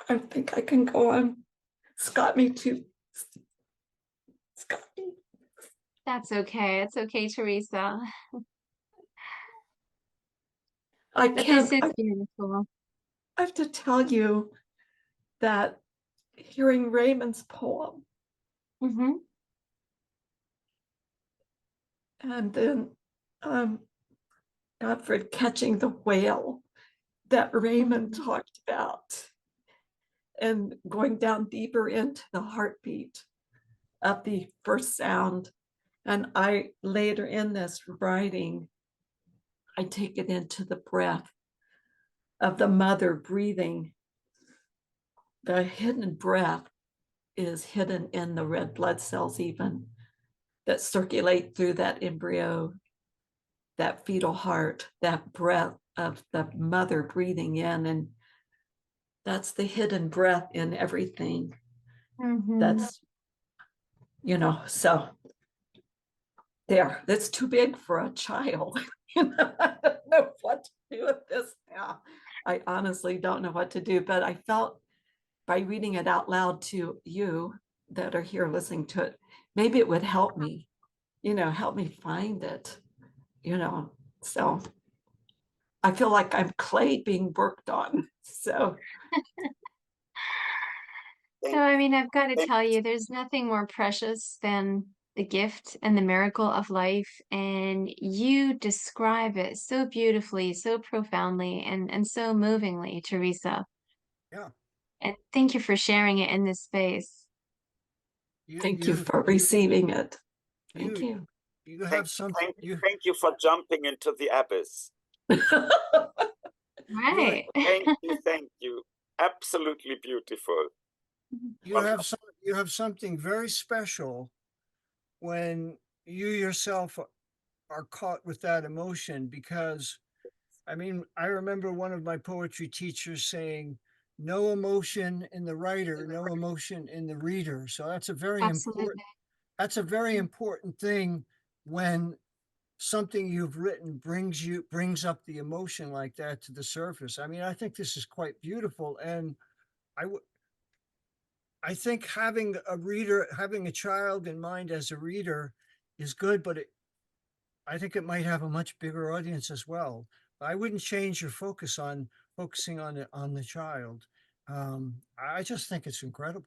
Speaker 4: I think I can go on. Scott, me too. Scott, me.
Speaker 1: That's okay. It's okay, Teresa.
Speaker 4: I
Speaker 1: But this
Speaker 4: can't,
Speaker 1: is
Speaker 4: I
Speaker 1: beautiful.
Speaker 4: have to tell you that hearing Raymond's poem
Speaker 1: Mm-hmm.
Speaker 4: and then Godfrey catching the whale that Raymond
Speaker 1: Mm-hmm.
Speaker 4: talked about and going down deeper into the heartbeat of the first sound. And I later in this writing, I take it into the breath of the mother breathing. The hidden breath is hidden in the red blood cells even that circulate through that embryo, that fetal heart, that breath of the mother breathing in. And that's the hidden breath in everything.
Speaker 1: Mm-hmm.
Speaker 4: That's, so there, that's too big for a child. I don't know what to do with this now. I honestly don't know what to do, but I felt by reading it out loud to you that are here listening to it, maybe it would help me, help me find it, so I feel like I'm clay being worked on. So
Speaker 1: I mean, I've got to tell you, there's nothing more precious than the gift and the miracle of life. And you describe it so beautifully, so profoundly, and so movingly, Teresa.
Speaker 5: Yeah.
Speaker 1: And thank you for sharing it in this space.
Speaker 4: Thank you for receiving it. Thank
Speaker 5: you.
Speaker 4: you.
Speaker 5: You have something.
Speaker 7: Thank you for jumping into the abyss.
Speaker 1: Right.
Speaker 7: Thank you. Absolutely beautiful.
Speaker 5: You have something very special when you yourself are caught with that emotion, because I mean, I remember one of my poetry teachers saying, no emotion in the writer, no emotion in the reader. So that's a very
Speaker 1: Absolutely.
Speaker 5: important thing when something you've written brings up the emotion like that to the surface. I mean, I think this is quite beautiful. And I think having a child in mind as a reader is good, but I think it might have a much bigger audience as well. I wouldn't change your focusing on the child. I just think it's incredible.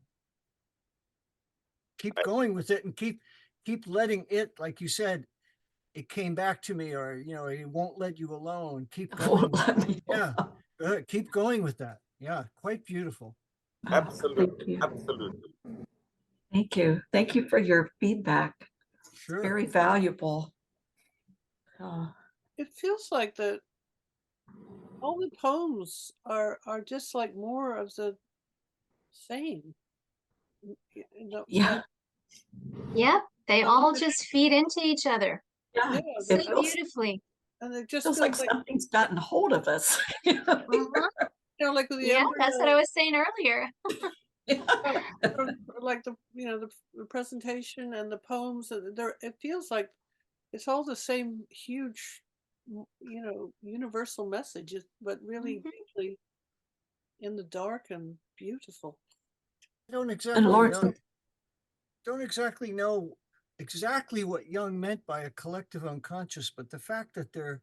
Speaker 5: Keep going with it and keep letting it, like you said, it came back to me, or it won't let you alone. Keep
Speaker 4: Won't
Speaker 5: going.
Speaker 4: let me
Speaker 5: Yeah,
Speaker 4: alone.
Speaker 5: keep going with that. Yeah, quite beautiful.
Speaker 4: Oh, thank
Speaker 7: Absolutely,
Speaker 4: you.
Speaker 7: absolutely.
Speaker 4: Thank you. Thank you for your feedback. It's
Speaker 5: Sure.
Speaker 4: very valuable. Oh,
Speaker 2: It feels like that all the poems are just like more of the same.
Speaker 4: yeah,
Speaker 1: Yep, they
Speaker 2: And
Speaker 1: all just feed into each other
Speaker 4: yeah.
Speaker 2: yeah,
Speaker 1: so
Speaker 4: It
Speaker 1: beautifully.
Speaker 2: and it just
Speaker 4: feels like
Speaker 2: feels like,
Speaker 4: something's gotten hold of us.
Speaker 1: Uh-huh.
Speaker 2: like with the
Speaker 1: Yeah, that's what
Speaker 2: embryo,
Speaker 1: I was saying earlier.
Speaker 2: uh, or like the presentation and the poems. There, it feels like it's all the same huge, universal messages, but really
Speaker 1: Mhm.
Speaker 2: deeply in the dark and beautiful.
Speaker 5: I don't
Speaker 4: And
Speaker 5: exactly
Speaker 4: Lord,
Speaker 5: know. Don't exactly know exactly what Jung meant by a collective unconscious, but the fact that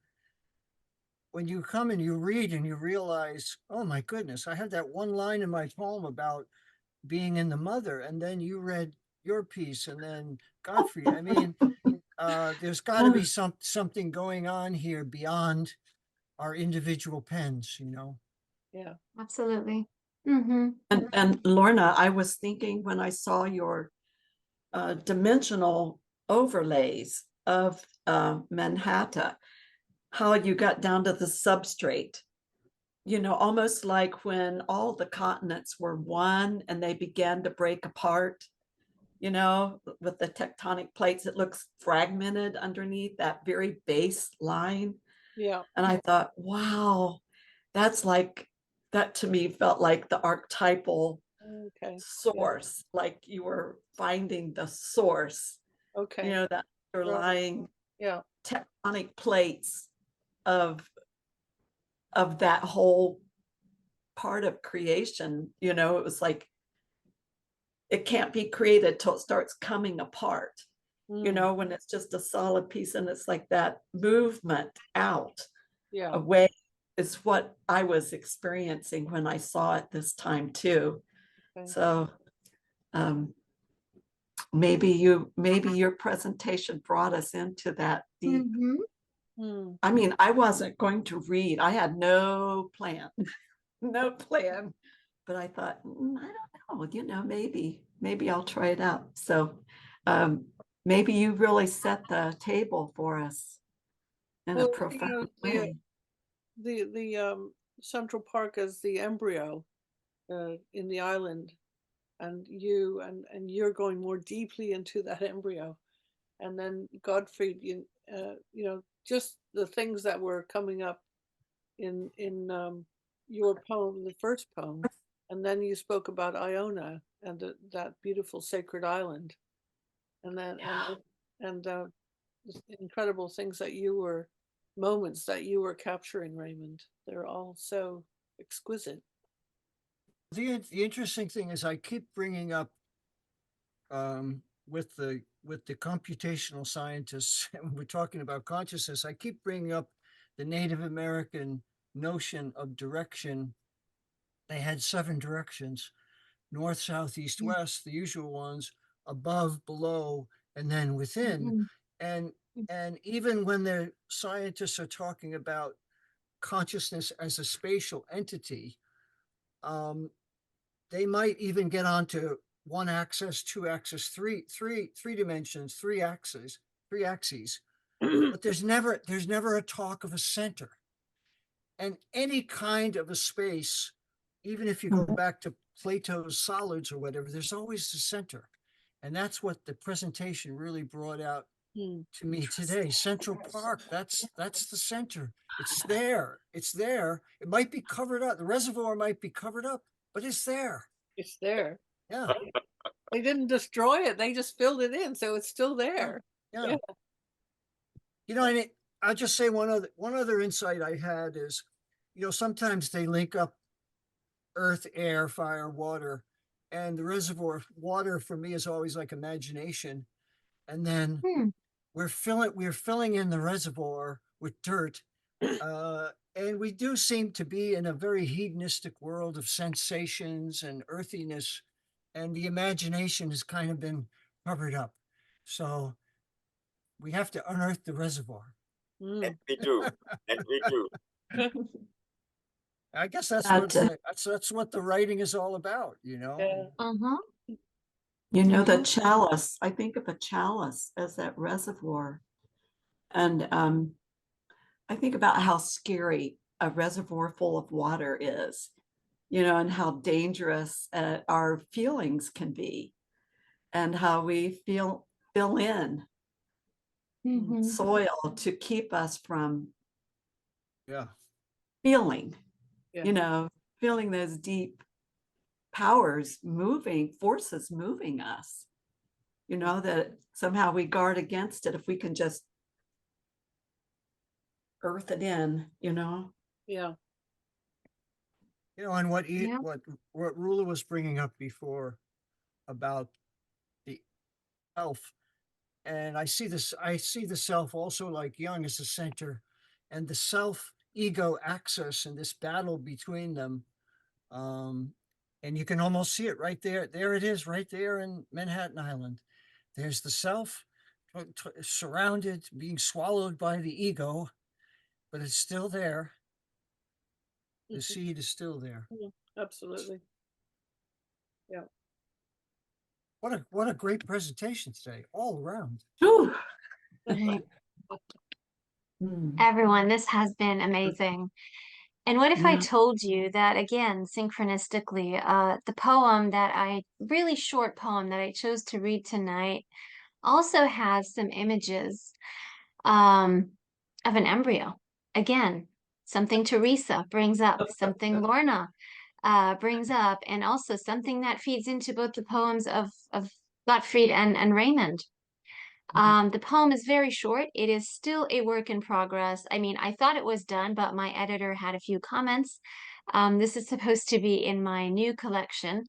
Speaker 5: when you come and you read and you realize, oh my goodness, I had that one line in my poem about being in the mother, and then you read your piece, and then Godfrey. I mean, there's got to be something going on here beyond our individual pens.
Speaker 2: Yeah.
Speaker 1: Absolutely. Hmm.
Speaker 4: and Lorna, I was thinking when I saw your dimensional overlays of Manhattan, how you got down to the substrate, almost like when all the continents were one and they began to break apart, with the tectonic plates, it looks fragmented underneath that very base line.
Speaker 2: Yeah.
Speaker 4: And I thought, wow, that's like, that to me felt like the archetypal
Speaker 2: Okay. Yeah.
Speaker 4: source, like you were finding the source,
Speaker 2: Okay.
Speaker 4: that
Speaker 2: Right.
Speaker 4: underlying
Speaker 2: Yeah.
Speaker 4: tectonic plates of that whole part of creation. It was like it can't be created till it starts coming apart,
Speaker 2: Mm.
Speaker 4: when it's just a solid piece, and it's like that movement out
Speaker 2: Yeah.
Speaker 4: away is what I was experiencing when I saw it this time too.
Speaker 2: Okay.
Speaker 4: So maybe your presentation brought us into that deep.
Speaker 1: Hmm.
Speaker 2: Mm.
Speaker 4: I mean, I wasn't going to read. I had no plan, no plan. But I thought, I don't know, maybe I'll try it out. So um, maybe you really set the table for us in a
Speaker 2: Well,
Speaker 4: profound
Speaker 2: the
Speaker 4: way.
Speaker 2: Central Park is the embryo in the island, and you're going more deeply into that embryo, and then Gottfried, just the things that were coming up in your poem, the first poem, and then you spoke about Iona and that beautiful sacred island, and then and incredible things moments that you were capturing, Raymond. They're all so exquisite.
Speaker 5: The interesting thing is I keep bringing up with the computational scientists, and we're talking about consciousness. I keep bringing up the Native American notion of direction. They had 7 directions: north, south, east, west, the usual ones, above, below, and then within.
Speaker 1: Hmm.
Speaker 5: And even when the scientists are talking about consciousness as a spatial entity, um, they might even get onto one axis, two axis, three dimensions, three axes. But there's never a talk of a center. And any kind of a space, even if you go back to Plato's solids or whatever, there's always the center. And that's what the presentation really brought out to me today. Central Park, that's the center. It's there. It's there. It might be covered up. The reservoir might be covered up, but it's there.
Speaker 2: It's there.
Speaker 5: Yeah.
Speaker 2: They didn't destroy it, they just filled it in, so it's still there.
Speaker 5: Yeah. And I'll just say one other insight I had is, sometimes they link up earth, air, fire, water, and the reservoir water for me is always like imagination. And then
Speaker 1: Hmm.
Speaker 5: we're filling in the reservoir with dirt. And we do seem to be in a very hedonistic world of sensations and earthiness, and the imagination has kind of been covered up. So we have to unearth the reservoir.
Speaker 7: And we do. And we do.
Speaker 5: I guess that's
Speaker 4: That,
Speaker 5: that's what the writing is all about, you know.
Speaker 2: Yeah.
Speaker 1: Uh-huh.
Speaker 4: you know, the
Speaker 1: Mhm.
Speaker 4: chalice, I think of a chalice as that reservoir. And I think about how scary a reservoir full of water is, you know, and how dangerous our feelings can be, and how we fill in
Speaker 1: Mhm.
Speaker 4: soil to keep us from
Speaker 5: Yeah.
Speaker 4: feeling,
Speaker 2: Yeah.
Speaker 4: you know, feeling those deep powers moving, forces moving us, you know, that somehow we guard against it if we can just earth it in, you know.
Speaker 2: Yeah.
Speaker 5: You know, and
Speaker 1: Yeah.
Speaker 5: what Rula was bringing up before about the self, and I see the self also like Jung as the center, and the self ego axis and this battle between them. And you can almost see it right there. There it is, right there in Manhattan Island. There's the self surrounded, being swallowed by the ego, but it's still there. The seed is still there.
Speaker 2: Yeah, absolutely. Yeah.
Speaker 5: What a great presentation today, all around.
Speaker 4: Whew.
Speaker 1: Right.
Speaker 4: Hmm.
Speaker 1: Everyone, this has been amazing. And what if I
Speaker 4: Yeah.
Speaker 1: told you that, again, synchronistically, the poem that really short poem that I chose to read tonight also has some images um, of an embryo. Again, something Teresa brings up, something Lorna brings up, and also something that feeds into both the poems of Gottfried and Raymond. The poem is very short. It is still a work in progress. I mean, I thought it was done, but my editor had a few comments. This is supposed to be in my new collection,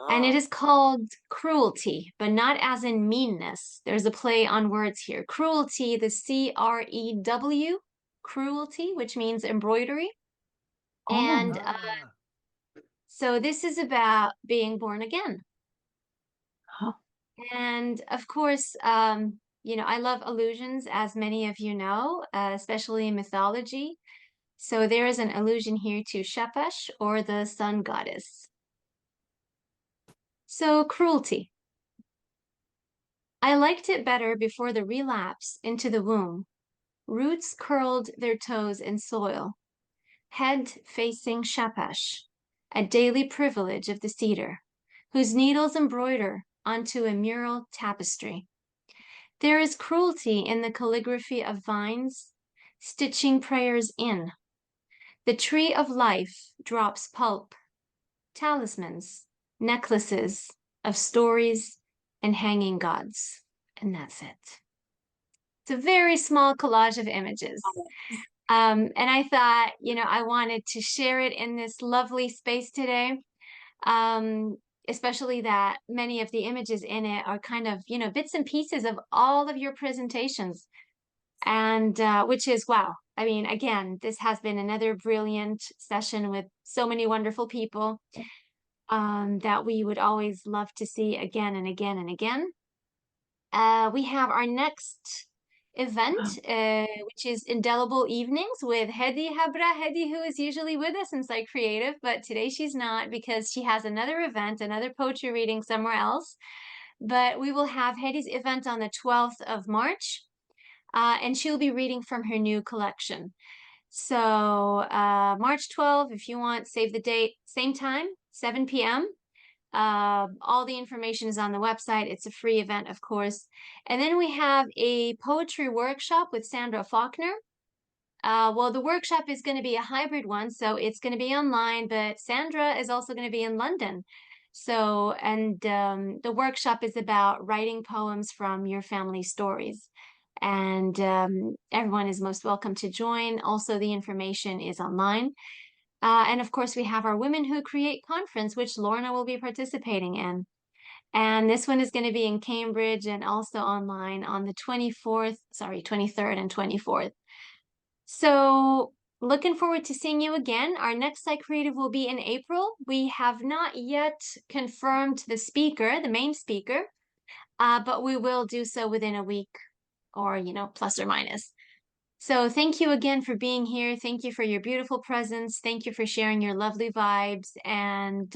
Speaker 1: and it
Speaker 7: Ah,
Speaker 1: is called Cruelty, but not as in meanness. There's a play on words here. Cruelty, the CREW, cruelty, which means embroidery.
Speaker 4: Oh,
Speaker 1: And
Speaker 5: Ah,
Speaker 1: so this is about being born again.
Speaker 4: huh.
Speaker 1: And of course, I love illusions, as many of you know, especially in mythology. So there is an allusion here to Shepesh, or the sun goddess. So, cruelty. I liked it better before the relapse into the womb. Roots curled their toes in soil, head facing Shepesh, a daily privilege of the cedar, whose needles embroider onto a mural tapestry. There is cruelty in the calligraphy of vines, stitching prayers in. The tree of life drops pulp, talismans, necklaces of stories and hanging gods. And that's it. It's a very small collage of images. And I thought, I wanted to share it in this lovely space today. Um, Especially that many of the images in it are kind of, bits and pieces of all of your presentations. And which is, wow. I mean, again, this has been another brilliant session with so many wonderful people that we would always love to see again and again and again. We have our next event, which is Indelible Evenings with Hedi Habra. Hedi, who is usually with us in Psychreative, but today she's not because she has another event, another poetry reading somewhere else. But we will have Hedi's event on the 12th of March, and she'll be reading from her new collection. So March 12th, if you want, save the date, same time, 7 p.m. All the information is on the website. It's a free event, of course. And then we have a poetry workshop with Sandra Faulkner. Well, the workshop is going to be a hybrid one, so it's going to be online, but Sandra is also going to be in London. So, and the workshop is about writing poems from your family stories. And everyone is most welcome to join. Also, the information is online. And of course, we have our Women Who Create conference, which Lorna will be participating in. And this one is going to be in Cambridge and also online on the 23rd and 24th. So looking forward to seeing you again. Our next Psychreative will be in April. We have not yet confirmed the speaker, the main speaker, but we will do so within a week or, plus or minus. So thank you again for being here. Thank you for your beautiful presence. Thank you for sharing your lovely vibes. And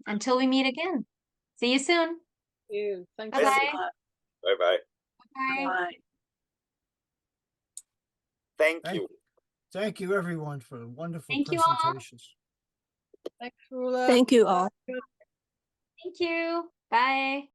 Speaker 1: until we meet again, see you soon.
Speaker 2: Thank
Speaker 1: Bye-bye.
Speaker 2: you.
Speaker 7: Bye-bye.
Speaker 1: Bye.
Speaker 4: Bye.
Speaker 7: Thank you.
Speaker 5: Thank you, everyone, for the wonderful
Speaker 1: Thank you all.
Speaker 5: presentations.
Speaker 8: Thank you all.
Speaker 1: Thank you. Bye.